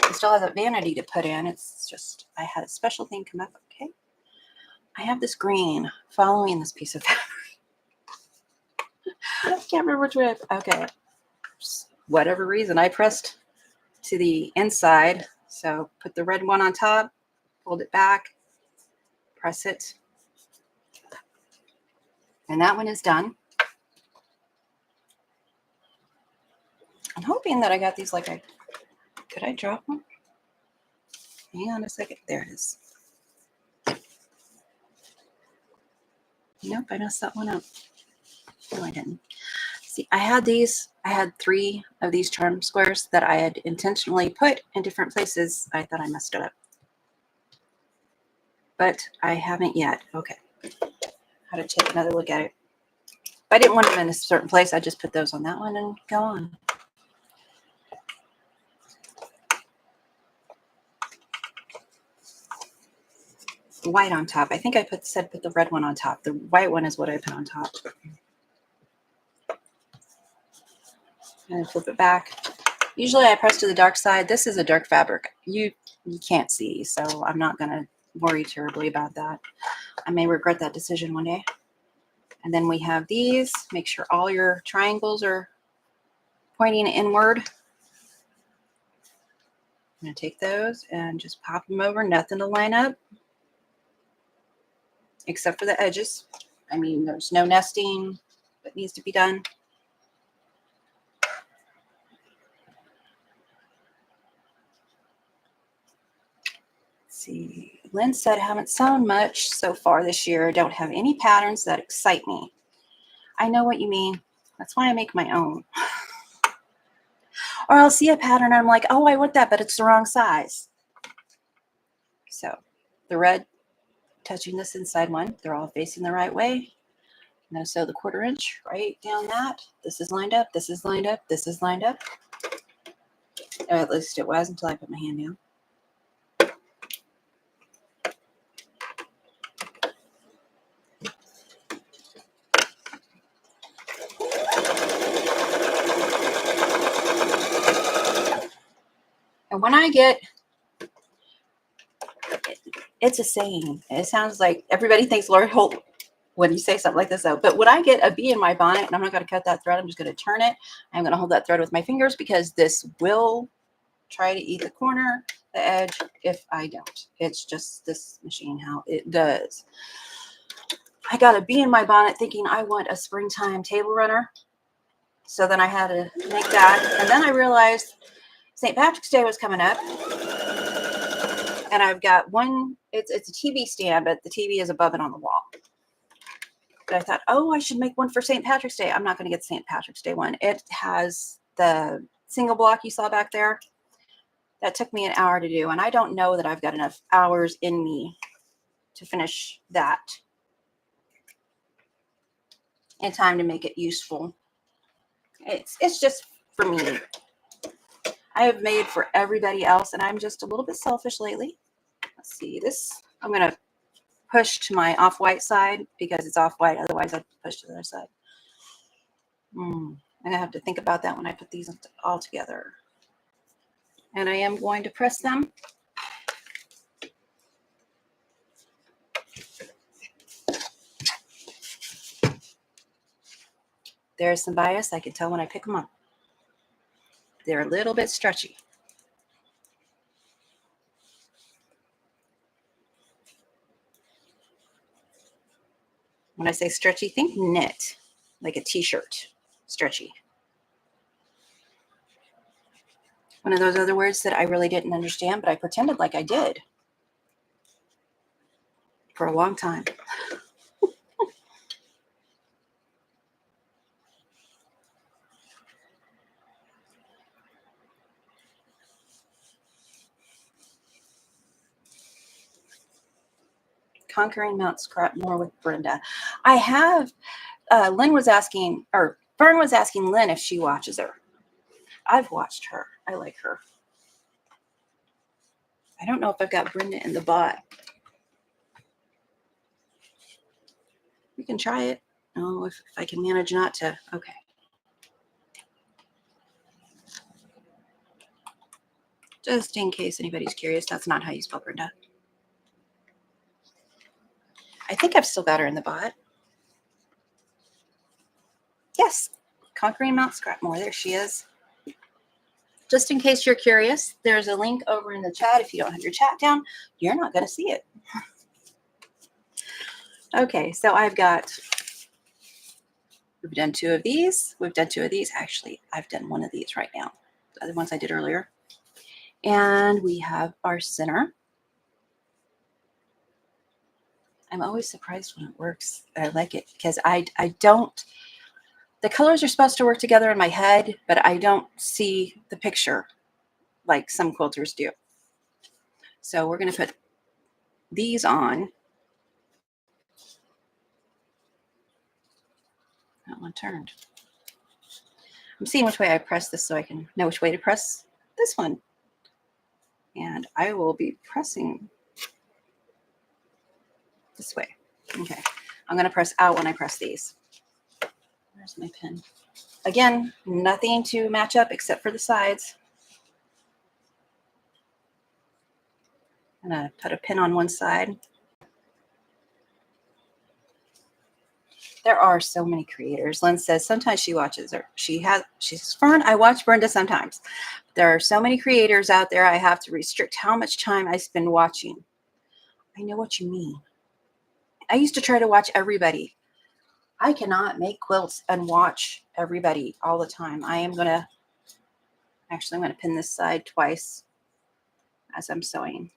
I still have a vanity to put in. It's just, I had a special thing come up. Okay. I have this green following this piece of fabric. I can't remember which way. Okay. Whatever reason, I pressed to the inside. So put the red one on top, fold it back, press it. And that one is done. I'm hoping that I got these like could I drop one? Hang on a second. There it is. Nope, I messed that one up. No, I didn't. See, I had 3 of these charm squares that I had intentionally put in different places. I thought I messed it up. But I haven't yet. Okay. How to take another look at it. If I didn't want them in a certain place, I just put those on that one and go on. White on top. I think I said put the red one on top. The white one is what I put on top. And flip it back. Usually I press to the dark side. This is a dark fabric. You can't see, so I'm not going to worry terribly about that. I may regret that decision one day. And then we have these. Make sure all your triangles are pointing inward. I'm going to take those and just pop them over. Nothing to line up except for the edges. I mean, there's no nesting that needs to be done. See, Lynn said, haven't sewn much so far this year. Don't have any patterns that excite me. I know what you mean. That's why I make my own. Or I'll see a pattern and I'm like, oh, I want that, but it's the wrong size. So the red touching this inside one, they're all facing the right way. I'm going to sew the 1/4 inch right down that. This is lined up. This is lined up. This is lined up. Or at least it was until I put my hand down. And when I get, it's a saying. It sounds like everybody thinks Lord Holt when you say something like this though. But when I get a bee in my bonnet and I'm not going to cut that thread, I'm just going to turn it. I'm going to hold that thread with my fingers because this will try to eat the corner, the edge, if I don't. It's just this machine, how it does. I got a bee in my bonnet thinking I want a springtime table runner. So then I had to make that. And then I realized St. Patrick's Day was coming up. And I've got one, it's a TV stand, but the TV is above it on the wall. But I thought, oh, I should make one for St. Patrick's Day. I'm not going to get the St. Patrick's Day one. It has the single block you saw back there. That took me an hour to do. And I don't know that I've got enough hours in me to finish that in time to make it useful. It's just for me. I have made for everybody else, and I'm just a little bit selfish lately. Let's see this. I'm going to push to my off-white side because it's off-white. Otherwise, I'd push to the other side. I'm going to have to think about that when I put these all together. And I am going to press them. There's some bias. I can tell when I pick them up. They're a little bit stretchy. When I say stretchy, think knit, like a t-shirt, stretchy. One of those other words that I really didn't understand, but I pretended like I did for a long time. Conquering Mount Scrapmore with Brenda. I have, Lynn was asking, or Fern was asking Lynn if she watches her. I've watched her. I like her. I don't know if I've got Brenda in the bot. We can try it. Oh, if I can manage not to. Okay. Just in case anybody's curious, that's not how you spell Brenda. I think I've still got her in the bot. Yes, Conquering Mount Scrapmore. There she is. Just in case you're curious, there's a link over in the chat. If you don't have your chat down, you're not going to see it. Okay, so we've done 2 of these. We've done 2 of these. Actually, I've done 1 of these right now. The other ones I did earlier. And we have our center. I'm always surprised when it works. I like it because I don't, the colors are supposed to work together in my head, but I don't see the picture like some quilters do. So we're going to put these on. That one turned. I'm seeing which way I press this so I can know which way to press this one. And I will be pressing this way. Okay. I'm going to press out when I press these. Where's my pen? Again, nothing to match up except for the sides. I'm going to put a pin on one side. There are so many creators. Lynn says sometimes she watches her. She's Fern. I watch Brenda sometimes. There are so many creators out there. I have to restrict how much time I spend watching. I know what you mean. I used to try to watch everybody. I cannot make quilts and watch everybody all the time. I'm going to pin this side twice as I'm sewing.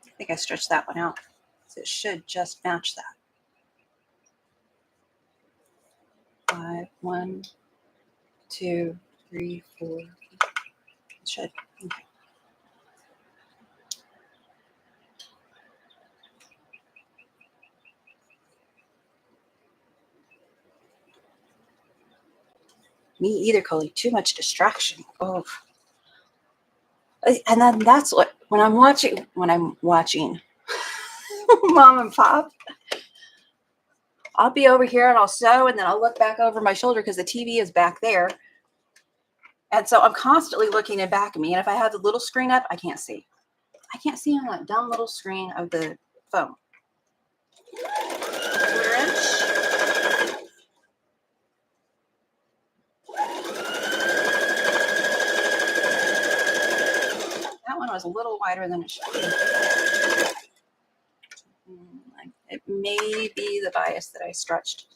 I think I stretched that one out. So it should just match that. 5, 1, 2, 3, 4. It should. Okay. Me either, Coley. Too much distraction. Oh. And then that's what when I'm watching Mom and Pop, I'll be over here and I'll sew and then I'll look back over my shoulder because the TV is back there. And so I'm constantly looking in back of me. And if I have the little screen up, I can't see. I can't see on that dumb little screen of the phone. Quarter inch. That one was a little wider than it should be. It may be the bias that I stretched.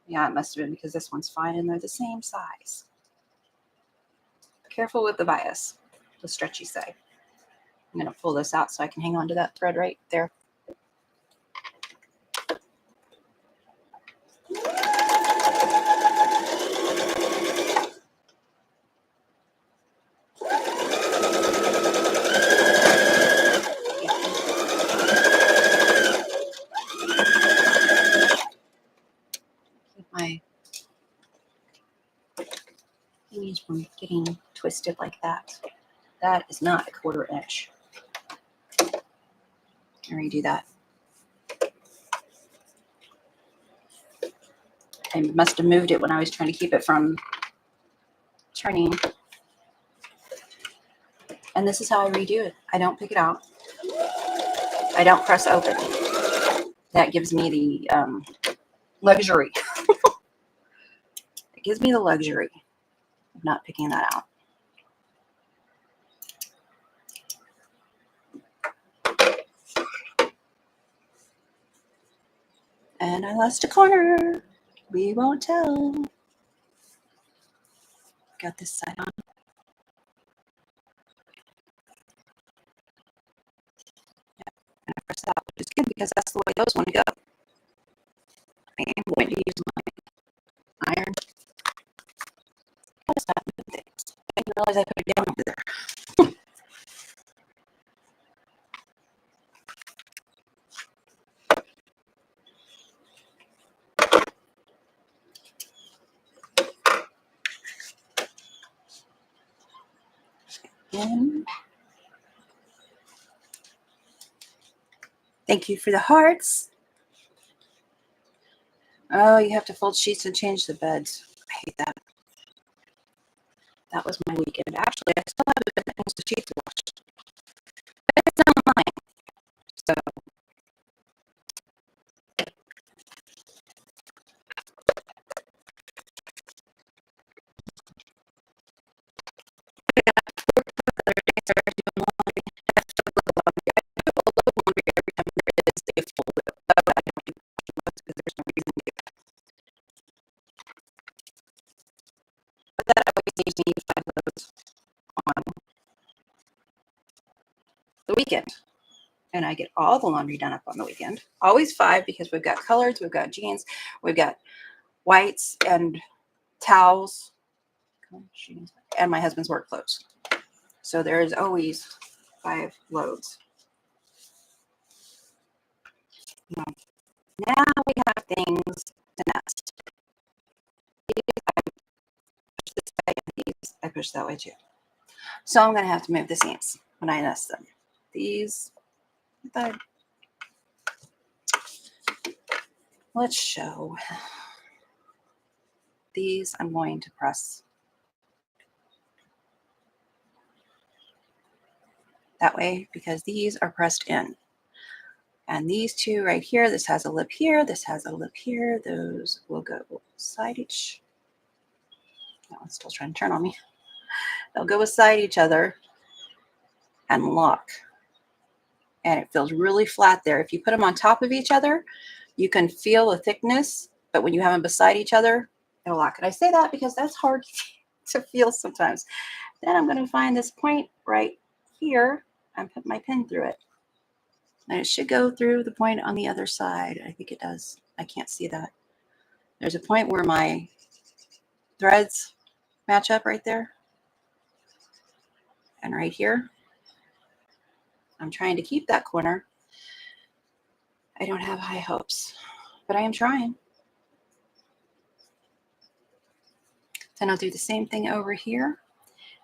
Yeah, it must have been because this one's fine and they're the same size. Careful with the bias, the stretchy side. I'm going to pull this out so I can hang on to that thread right there. My thingies from getting twisted like that. That is not a quarter inch. I redo that. I must have moved it when I was trying to keep it from turning. And this is how I redo it. I don't pick it out. I don't press open. That gives me the luxury. gives me the luxury of not picking that out. And I lost a corner. We won't tell. Got this side on. Yeah, and I press that, which is good because that's the way those want to go. I am going to use my iron. What is that thing? I didn't realize I put it down over there. And thank you for the hearts. Oh, you have to fold sheets and change the beds. I hate that. That was my weekend. Actually, I still have a bit of the sheets washed. But it's not mine. So on the weekend. And I get all the laundry done up on the weekend. Always 5 because we've got colors, we've got jeans, we've got whites and towels, and my husband's work clothes. So there is always 5 loads. Now we have things to nest. I push that way too. So I'm going to have to move the seams when I nest them. These, let's show. These I'm going to press that way because these are pressed in. And these two right here, this has a lip here, this has a lip here. Those will go side each. That one's still trying to turn on me. They'll go beside each other and lock. And it feels really flat there. If you put them on top of each other, you can feel the thickness, but when you have them beside each other, it'll lock. And I say that because that's hard to feel sometimes. Then I'm going to find this point right here and put my pin through it. And it should go through the point on the other side. I think it does. I can't see that. There's a point where my threads match up right there. And right here. I'm trying to keep that corner. I don't have high hopes, but I am trying. Then I'll do the same thing over here.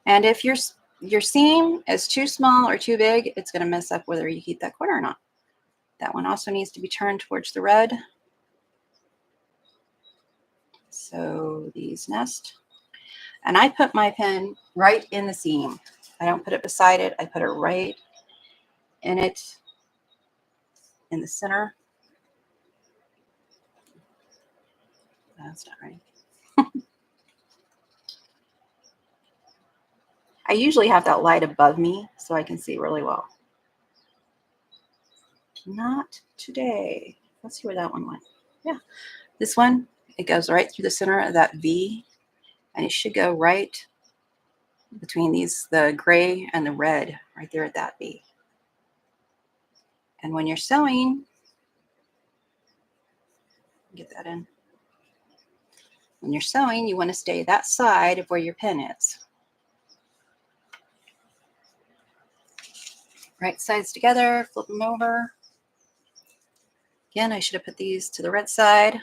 And if your seam is too small or too big, it's going to mess up whether you keep that corner or not. That one also needs to be turned towards the red. So these nest. And I put my pin right in the seam. I don't put it beside it. I put it right in it, in the center. That's not right. I usually have that light above me so I can see really well. Not today. Let's see where that one went. Yeah, this one, it goes right through the center of that V, and it should go right between these, the gray and the red, right there at that V. And when you're sewing, get that in. When you're sewing, you want to stay that side of where your pin is. Right sides together, flip them over. Again, I should have put these to the red side.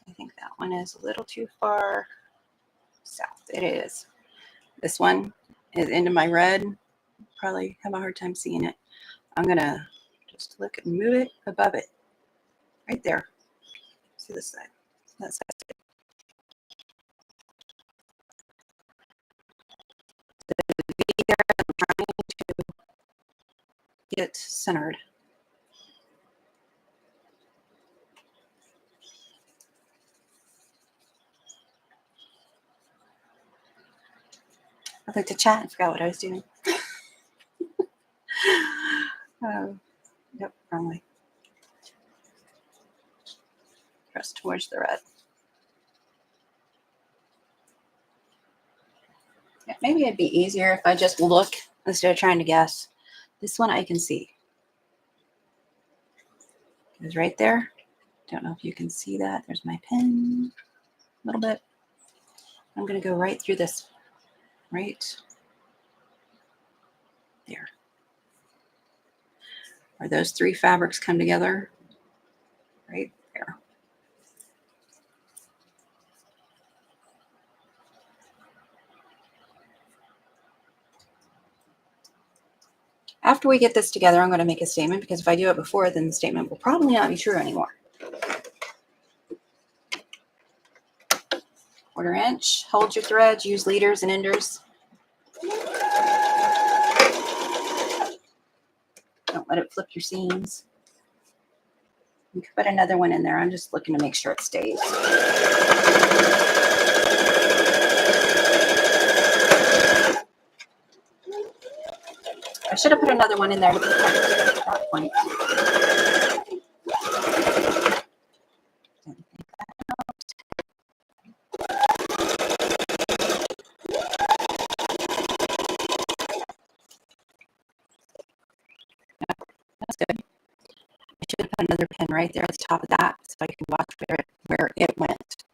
I think that one is a little too far south. It is. This one is into my red. Probably have a hard time seeing it. I'm going to just look and move it above it. Right there. See this side. That's get centered. I'd like to chat and forgot what I was doing. Yep, wrong way. Press towards the red. Yeah, maybe it'd be easier if I just look instead of trying to guess. This one I can see. It's right there. Don't know if you can see that. There's my pen a little bit. I'm going to go right through this, right there. Where those three fabrics come together, right there. After we get this together, I'm going to make a statement, because if I do it before, then the statement will probably not be true anymore. 1/4 inch, hold your threads, use leaders and enders. Don't let it flip your seams. You can put another one in there. I'm just looking to make sure it stays. I should have put another one in there to protect at that point. That's good. I should have put another pin right there at the top of that so I can watch where it went.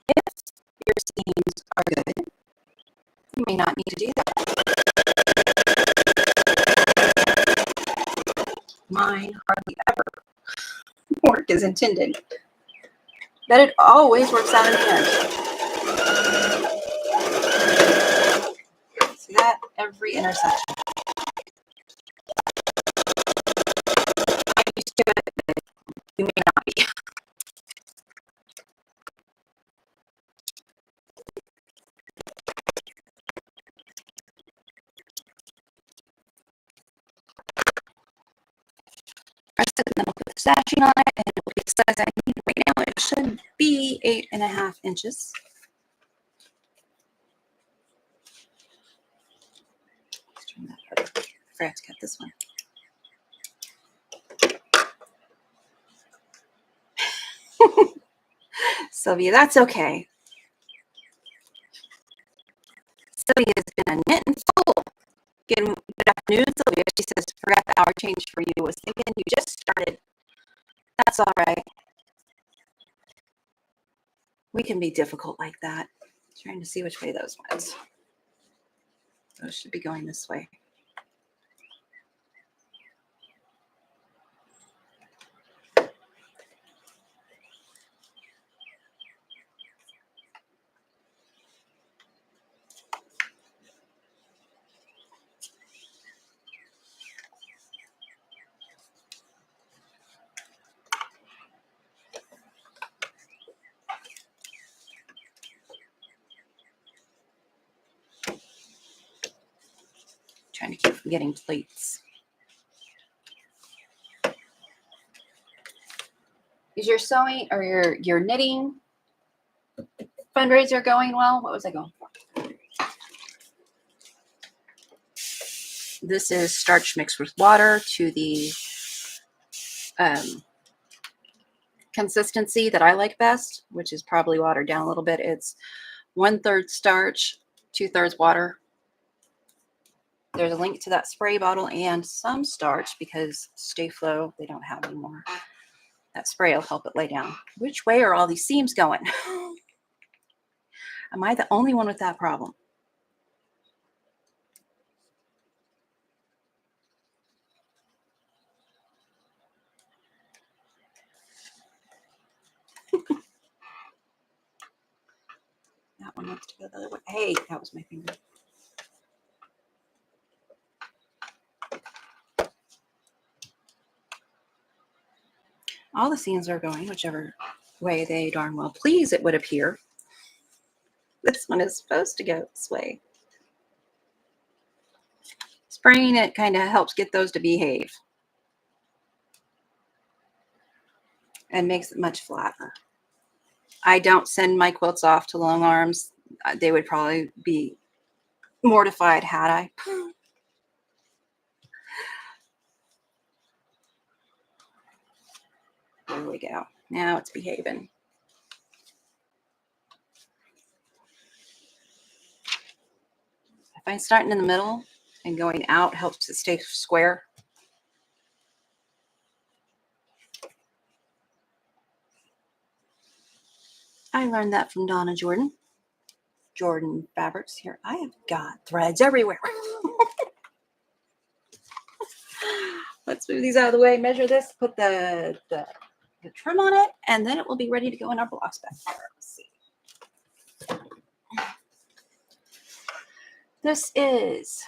If your seams are good, you may not need to do that. Mine hardly ever work as intended, but it always works out in the end. See that? Every intersection. I'm used to it, but you may not be. Press it, and then we'll put the stashing on it, and it will be the size I need. Right now, it should be 8.5 inches. Let's turn that over. I forgot to cut this one. Sylvia, that's okay. Sylvia's been a knit and full. Good afternoon, Sylvia. She says, forgot the hour change for you. Was thinking you just started. That's all right. We can be difficult like that. Trying to see which way those went. Those should be going this way. Trying to keep from getting plates. Is your sewing or your knitting fundraiser going well? What was I going for? This is starch mixed with water to the consistency that I like best, which is probably watered down a little bit. It's 1/3 starch, 2/3 water. There's a link to that spray bottle and some starch because Stay Flow, they don't have anymore. That spray will help it lay down. Which way are all these seams going? Am I the only one with that problem? arm wants to go the other way. Hey, that was my finger. All the seams are going whichever way they darn well please, it would appear. This one is supposed to go this way. Spraying it kind of helps get those to behave and makes it much flatter. I don't send my quilts off to long arms. They would probably be mortified had I. There we go. Now it's behaving. I find starting in the middle and going out helps it stay square. I learned that from Donna Jordan. Jordan Fabrics. Here, I have got threads everywhere. Let's move these out of the way, measure this, put the trim on it, and then it will be ready to go in our blocks back there. Let's see. This is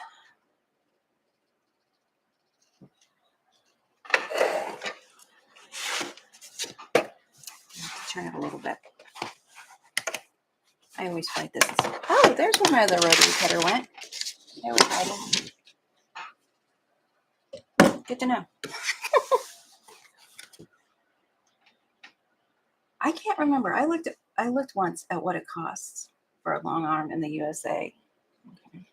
turn it a little bit. I always fight this. Oh, there's where my other rotary cutter went. There we go. Good to know. I can't remember. I looked once at what it costs for a long arm in the USA. Okay.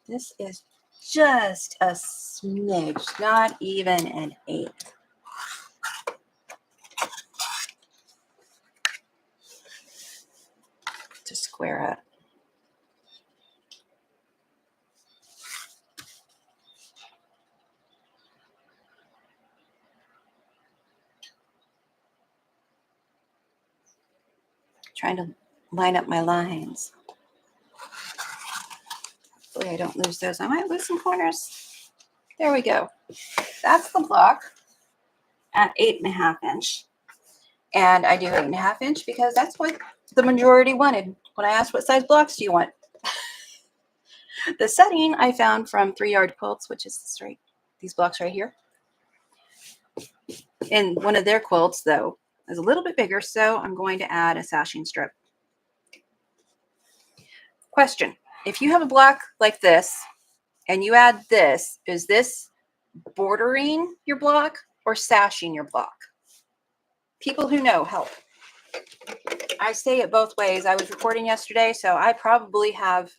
This is just a smidge, not even an eighth. To square up. Trying to line up my lines. Hopefully I don't lose those. I might lose some corners. There we go. That's the block at 8.5 inch. And I do 8.5 inch because that's what the majority wanted. When I asked what size blocks do you want? The setting I found from 3 Yard Quilts, which is these blocks right here. In one of their quilts, though, is a little bit bigger, so I'm going to add a sashing strip. Question: if you have a block like this and you add this, is this bordering your block or sashing your block? People who know, help. I say it both ways. I was recording yesterday, so I probably have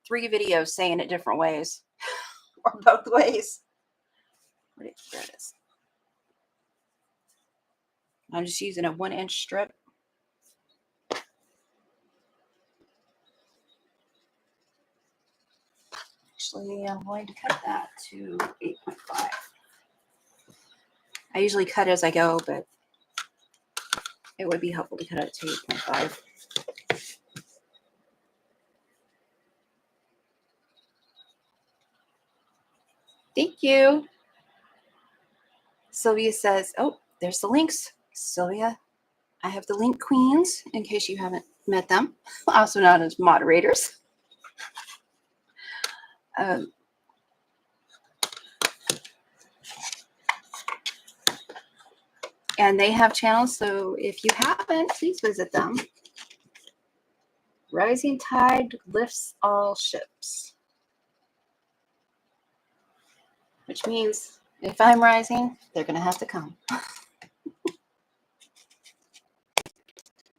3 videos saying it different ways or both ways. There it is. I'm just using a 1 inch strip. Actually, I'm going to cut that to 8.5. I usually cut as I go, but it would be helpful to cut it to 8.5. Thank you. Sylvia says, oh, there's the links. Sylvia, I have the link queens in case you haven't met them, also known as moderators. And they have channels, so if you haven't, please visit them. Rising tide lifts all ships. Which means if I'm rising, they're going to have to come.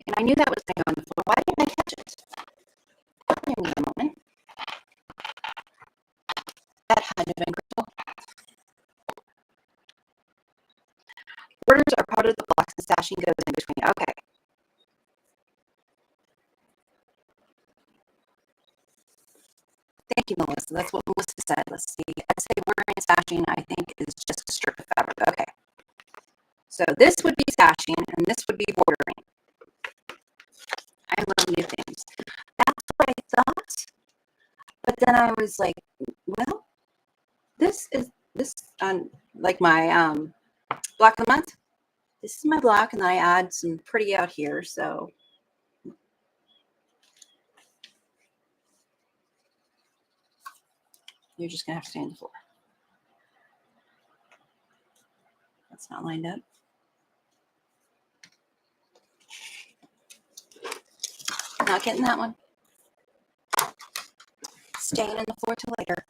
And I knew that was going to go on the floor. Why didn't I catch it? Give me a moment. That had to have been crystal. Borders are part of the blocks and sashing goes in between. Okay. Thank you, Melissa. That's what Melissa said. Let's see. I'd say border and sashing, I think, is just a strip of fabric. Okay. So this would be sashing, and this would be bordering. I learned new things. That's what I thought. But then I was like, well, this on like my block of the month. This is my block, and then I add some pretty out here. So You're just going to have to stay on the floor. That's not lined up. Not getting that one. Staying on the floor till later.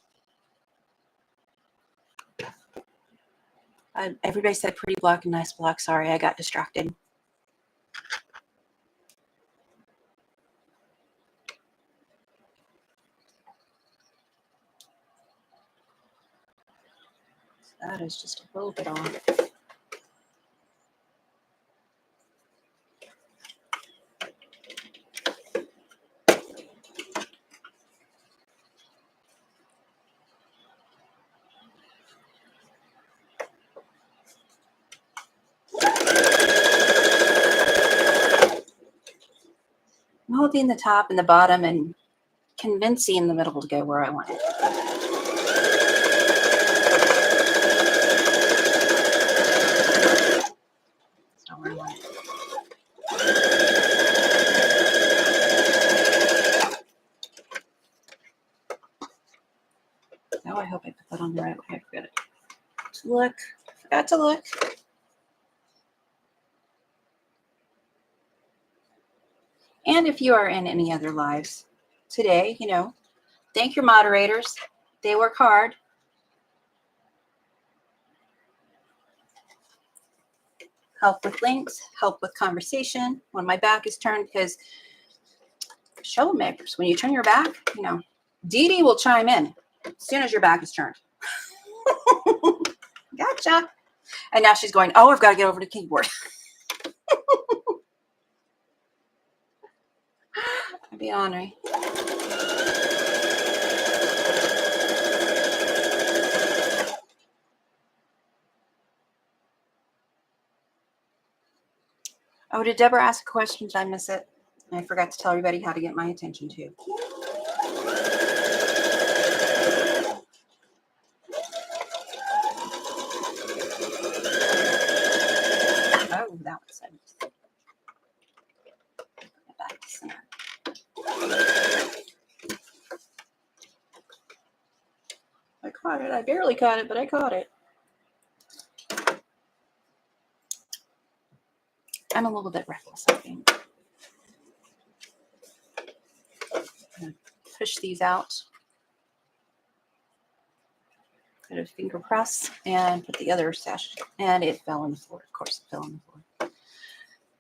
Everybody said pretty block and nice block. Sorry, I got distracted. That is just a little bit off. I'm holding the top and the bottom and convincing the middle to go where I want it. That's not where I want it. Oh, I hope I put that on the right way. I forgot to look. Forgot to look. And if you are in any other lives today, thank your moderators. They work hard. Help with links, help with conversation when my back is turned, because show makers, when you turn your back, Dee Dee will chime in as soon as your back is turned. Gotcha. And now she's going, oh, I've got to get over to the keyboard. I'd be honored. Oh, did Deborah ask a question? Did I miss it? I forgot to tell everybody how to get my attention too. Oh, that was it. Back to center. I caught it. I barely caught it, but I caught it. I'm a little bit reckless, I think. I'm going to push these out. Put a finger press and put the other sash. And it fell on the floor. Of course, it fell on the floor.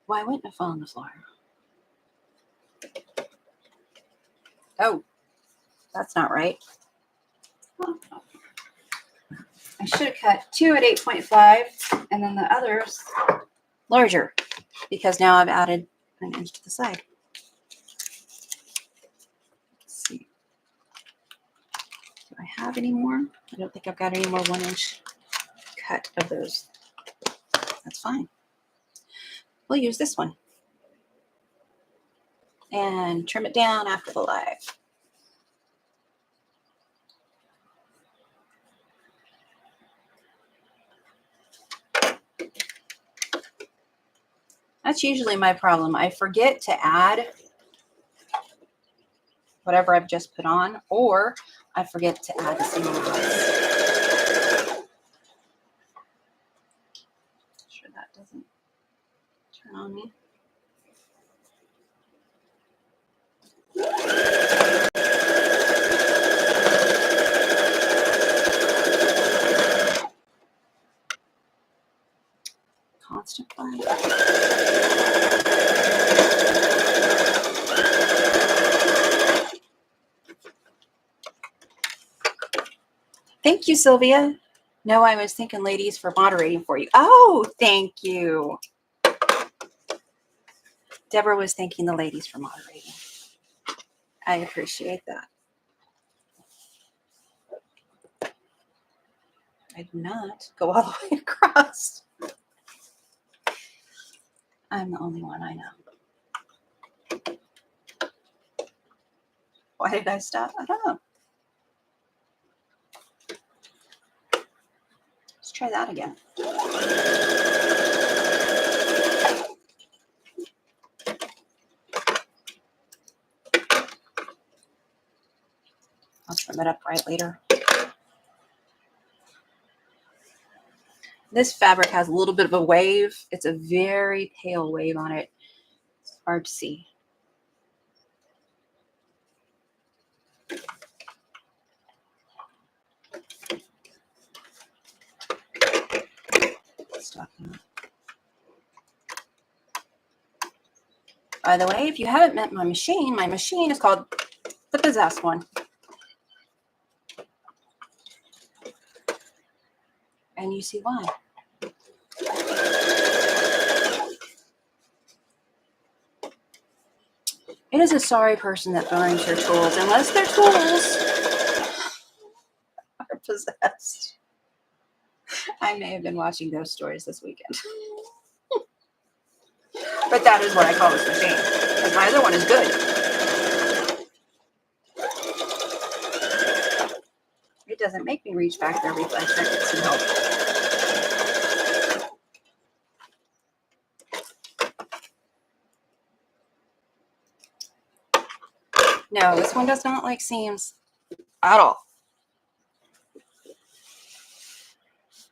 Why wouldn't it fall on the floor? Oh, that's not right. Oh. I should have cut 2 at 8.5 and then the others larger, because now I've added an inch to the side. Let's see. Do I have any more? I don't think I've got any more 1-inch cut of those. That's fine. We'll use this one. And trim it down after the live. That's usually my problem. I forget to add whatever I've just put on, or I forget to add the single piece. Sure that doesn't turn on me. Constant fire. Thank you, Sylvia. No, I was thinking ladies for moderating for you. Oh, thank you. Deborah was thanking the ladies for moderating. I appreciate that. I did not go all the way across. I'm the only one I know. Why did I stop? I don't know. Let's try that again. I'll trim it up right later. This fabric has a little bit of a wave. It's a very pale wave on it. It's hard to see. Stop that. By the way, if you haven't met my machine is called the Possessed One. And you see why. It is a sorry person that burns her tools, unless their tools are possessed. I may have been watching ghost stories this weekend. But that is what I call this machine. Because my other one is good. It doesn't make me reach back there every 5 seconds and help. No, this one does not like seams at all.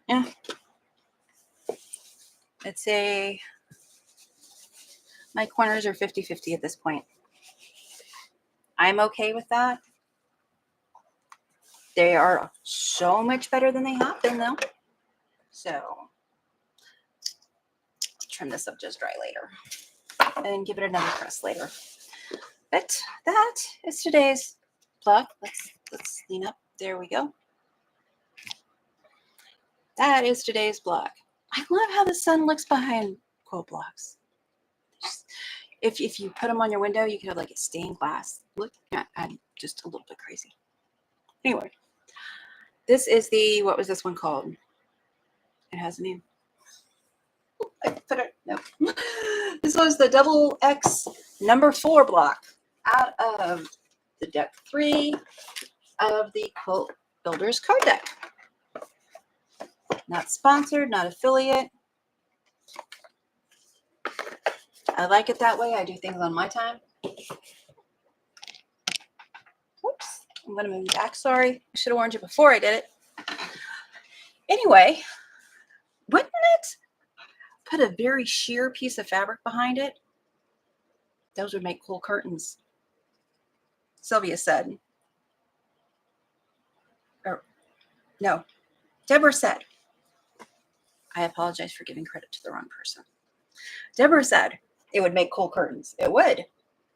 Yeah. It's my corners are 50-50 at this point. I'm okay with that. They are so much better than they have been, though. So, trim this up just dry later. And give it another press later. But that is today's block. Let's clean up. There we go. That is today's block. I love how the sun looks behind quilt blocks. If you put them on your window, you can have like a stained glass. Look, I'm just a little bit crazy. Anyway, this is the, what was this one called? It has a name. I put it, no. This was the double X number 4 block out of the deck 3 of the Quilt Builders card deck. Not sponsored, not affiliate. I like it that way. I do things on my time. Whoops. I'm going to move back. Sorry. I should have warned you before I did it. Anyway, wouldn't it put a very sheer piece of fabric behind it? Those would make cool curtains. Sylvia said. Or, no. Deborah said. I apologize for giving credit to the wrong person. Deborah said it would make cool curtains. It would.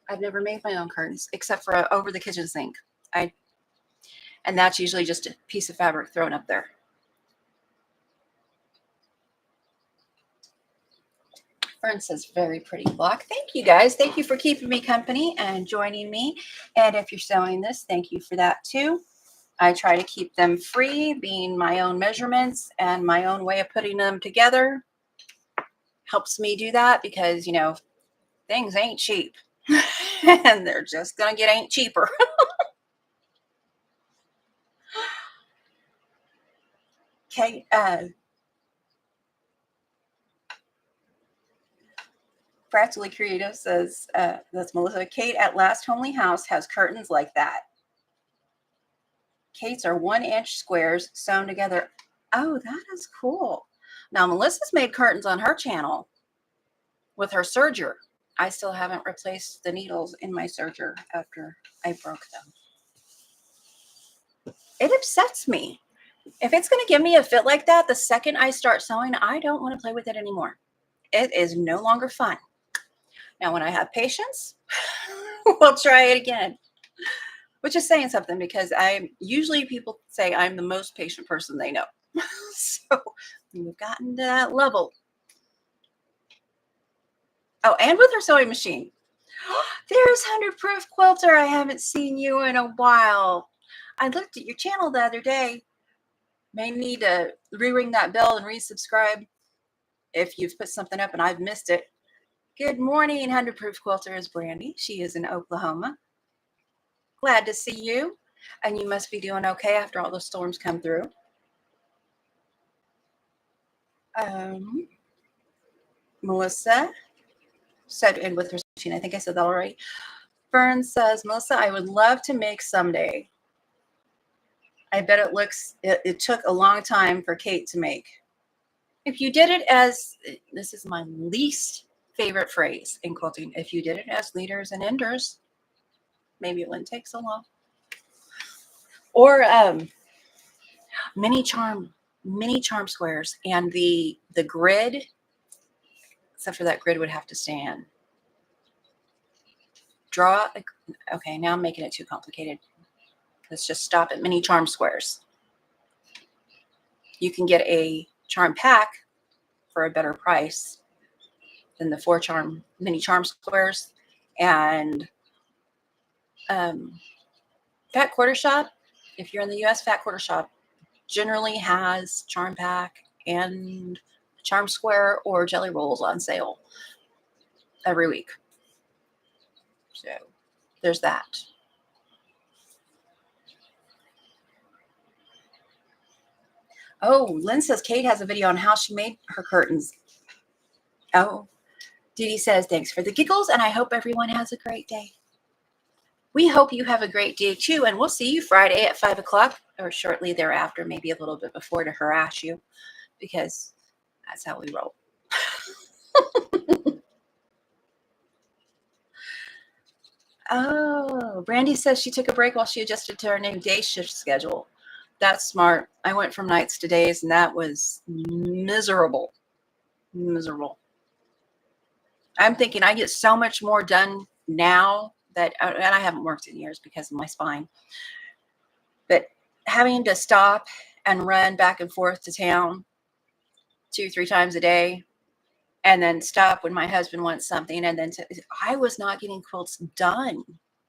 I've never made my own curtains except for over the kitchen sink. And that's usually just a piece of fabric thrown up there. Fern says, very pretty block. Thank you guys. Thank you for keeping me company and joining me. And if you're sewing this, thank you for that too. I try to keep them free, being my own measurements and my own way of putting them together. Helps me do that because, you know, things ain't cheap. And they're just going to get ain't cheaper. Okay. Practically Creative says, that's Melissa. Kate at Last Homely House has curtains like that. Kate's are 1-inch squares sewn together. Oh, that is cool. Now, Melissa's made curtains on her channel with her serger. I still haven't replaced the needles in my serger after I broke them. It upsets me. If it's going to give me a fit like that, the second I start sewing, I don't want to play with it anymore. It is no longer fun. Now, when I have patience, we'll try it again. Which is saying something because usually people say I'm the most patient person they know. So we've gotten to that level. Oh, and with her sewing machine. There's 100 Proof Quilter. I haven't seen you in a while. I looked at your channel the other day. May need to re-ring that bell and resubscribe if you've put something up and I've missed it. Good morning, 100 Proof Quilter is Brandy. She is in Oklahoma. Glad to see you. And you must be doing okay after all the storms come through. Melissa said, and with her machine, I think I said that already. Fern says, Melissa, I would love to make someday. I bet it took a long time for Kate to make. If you did it as, this is my least favorite phrase in quilting, if you did it as leaders and enders, maybe it wouldn't take so long. Or mini charm squares, and the grid, except for that grid would have to stand. Draw a, okay, now I'm making it too complicated. Let's just stop at mini charm squares. You can get a charm pack for a better price than the 4 mini charm squares. And Fat Quarter Shop, if you're in the US, Fat Quarter Shop generally has charm pack and charm square or jelly rolls on sale every week. So there's that. Oh, Lynn says Kate has a video on how she made her curtains. Oh, Didi says, thanks for the giggles, and I hope everyone has a great day. We hope you have a great day too, and we'll see you Friday at 5 o'clock or shortly thereafter, maybe a little bit before, to harass you, because that's how we roll. Oh, Brandy says she took a break while she adjusted to her new day shift schedule. That's smart. I went from nights to days, and that was miserable. Miserable. I'm thinking I get so much more done now that, and I haven't worked in years because of my spine, but having to stop and run back and forth to town 2-3 times a day, and then stop when my husband wants something, and then I was not getting quilts done.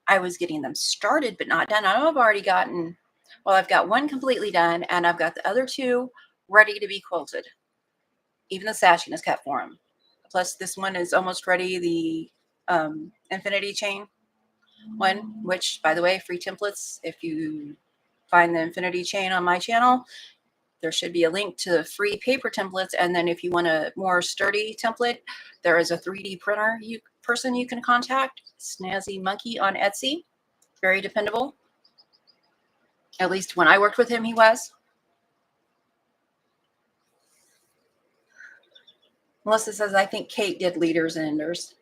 I was getting them started, but not done. I know I've already gotten, well, I've got one completely done, and I've got the other 2 ready to be quilted. Even the sashing is cut for them. Plus, this one is almost ready, the infinity chain one, which, by the way, free templates. If you find the infinity chain on my channel, there should be a link to free paper templates. And then if you want a more sturdy template, there is a 3D printer person you can contact, Snazzy Monkey on Etsy. Very dependable. At least when I worked with him, he was. Melissa says, I think Kate did leaders and enders.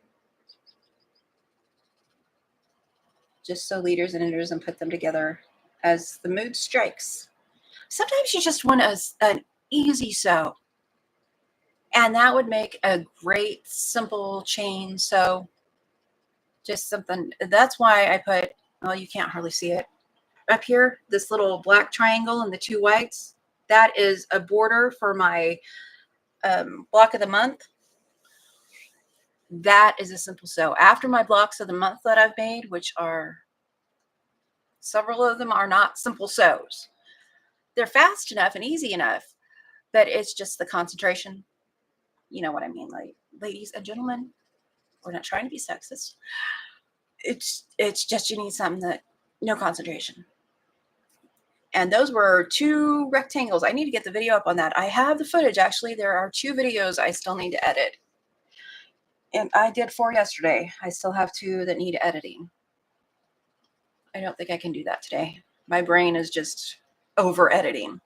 Just so leaders and enders and put them together as the mood strikes. Sometimes you just want an easy sew. And that would make a great simple chain sew. Just something. That's why I put, well, you can't hardly see it. Up here, this little black triangle and the 2 whites, that is a border for my block of the month. That is a simple sew. After my blocks of the month that I've made, which are, several of them are not simple sews. They're fast enough and easy enough, but it's just the concentration. You know what I mean, like, ladies and gentlemen, we're not trying to be sexist. It's just, you need something that, no concentration. And those were 2 rectangles. I need to get the video up on that. I have the footage, actually. There are 2 videos I still need to edit. And I did 4 yesterday. I still have 2 that need editing. I don't think I can do that today. My brain is just over editing.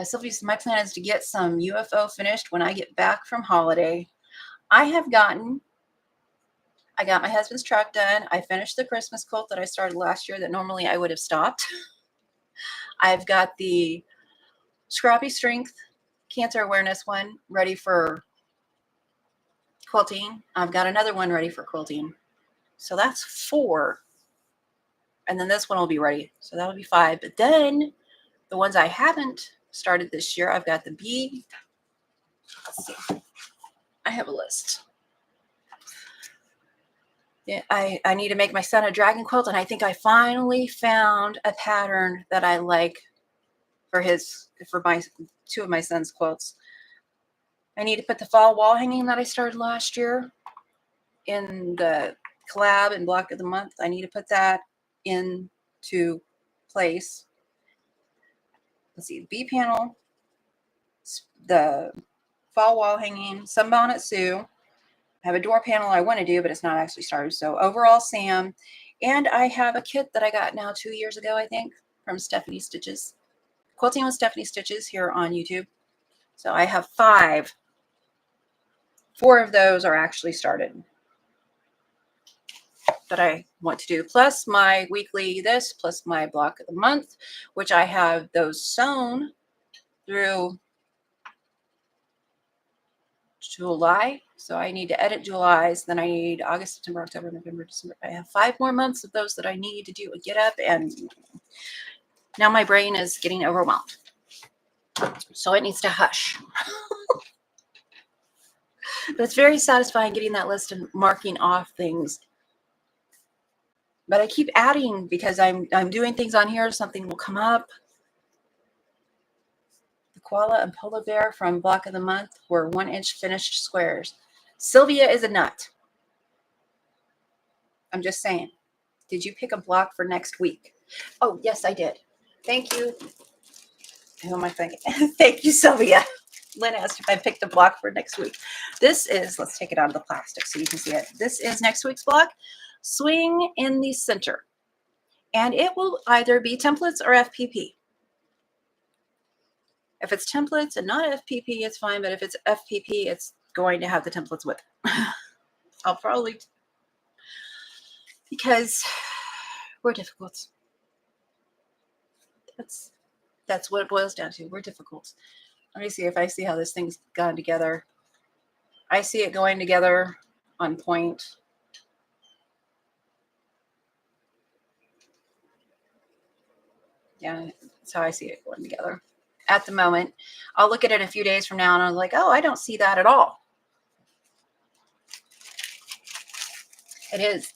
Sylvia says, my plan is to get some UFO finished when I get back from holiday. I got my husband's truck done. I finished the Christmas quilt that I started last year that normally I would have stopped. I've got the Scrappy Strength Cancer Awareness one ready for quilting. I've got another one ready for quilting. So that's 4. And then this one will be ready. So that'll be 5. But then the ones I haven't started this year, I've got the bee. Let's see. I have a list. Yeah, I need to make my son a dragon quilt, and I think I finally found a pattern that I like for my 2 of my son's quilts. I need to put the fall wall hanging that I started last year in the collab and block of the month. I need to put that into place. Let's see, the B panel, the fall wall hanging, Sunbonnet Sue. I have a door panel I want to do, but it's not actually started. So overall Sam, and I have a kit that I got now 2 years ago, I think. from Stephanie Stitches. Quilting with Stephanie Stitches here on YouTube. So I have 5. 4 of those are actually started that I want to do, plus my weekly this, plus my block of the month, which I have those sewn through July. So I need to edit July's, then I need August, September, October, November, December. I have 5 more months of those that I need to do a get up, and now my brain is getting overwhelmed. So it needs to hush. But it's very satisfying getting that list and marking off things. But I keep adding because I'm doing things on here. Something will come up. The koala and polar bear from block of the month were 1-inch finished squares. Sylvia is a nut. I'm just saying. Did you pick a block for next week? Oh, yes, I did. Thank you. Who am I thinking? Thank you, Sylvia. Lynn asked if I picked a block for next week. This is, let's take it out of the plastic so you can see it. This is next week's block. Swing in the center. And it will either be templates or FPP. If it's templates and not FPP, it's fine. But if it's FPP, it's going to have the templates with it. I'll probably, because we're difficult. That's what it boils down to. We're difficult. Let me see if I see how this thing's gone together. I see it going together on point. Yeah, that's how I see it going together. At the moment, I'll look at it a few days from now and I'm like, oh, I don't see that at all. It is.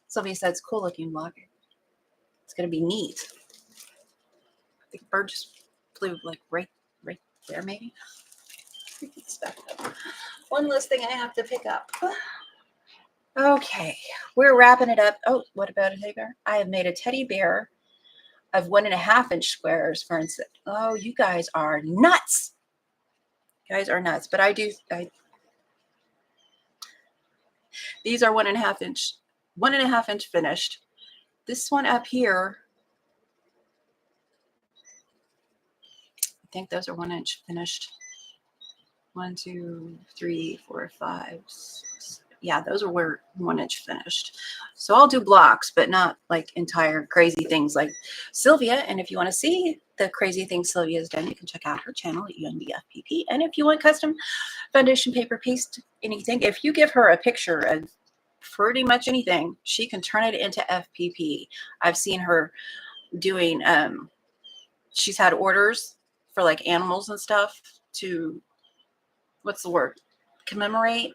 Sylvia said it's cool looking block. It's going to be neat. I think a bird just flew like right there, maybe. One less thing I have to pick up. Okay, we're wrapping it up. Oh, what about a teddy bear? I have made a teddy bear of 1.5-inch squares, for instance. Oh, you guys are nuts. You guys are nuts. But these are 1.5-inch finished. This one up here, I think those are 1-inch finished. 1, 2, 3, 4, 5, 6. Yeah, those are 1-inch finished. So I'll do blocks, but not like entire crazy things like Sylvia. And if you want to see the crazy things Sylvia has done, you can check out her channel at UNBFPP. And if you want custom foundation paper paste anything, if you give her a picture of pretty much anything, she can turn it into FPP. I've seen her doing, she's had orders for like animals and stuff to, what's the word? Commemorate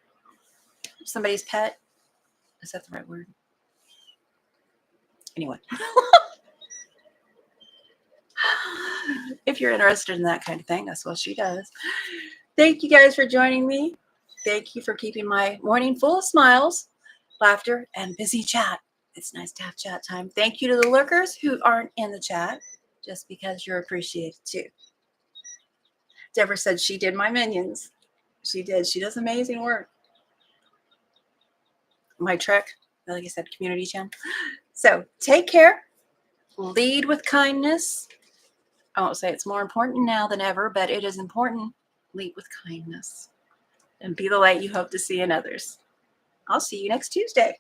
somebody's pet. Is that the right word? Anyway. If you're interested in that kind of thing, that's what she does. Thank you guys for joining me. Thank you for keeping my morning full of smiles, laughter, and busy chat. It's nice to have chat time. Thank you to the lurkers who aren't in the chat, just because you're appreciated too. Deborah said she did my minions. She did. She does amazing work. My Trek, like I said, community channel. So take care. Lead with kindness. I won't say it's more important now than ever, but it is important. Lead with kindness and be the light you hope to see in others. I'll see you next Tuesday.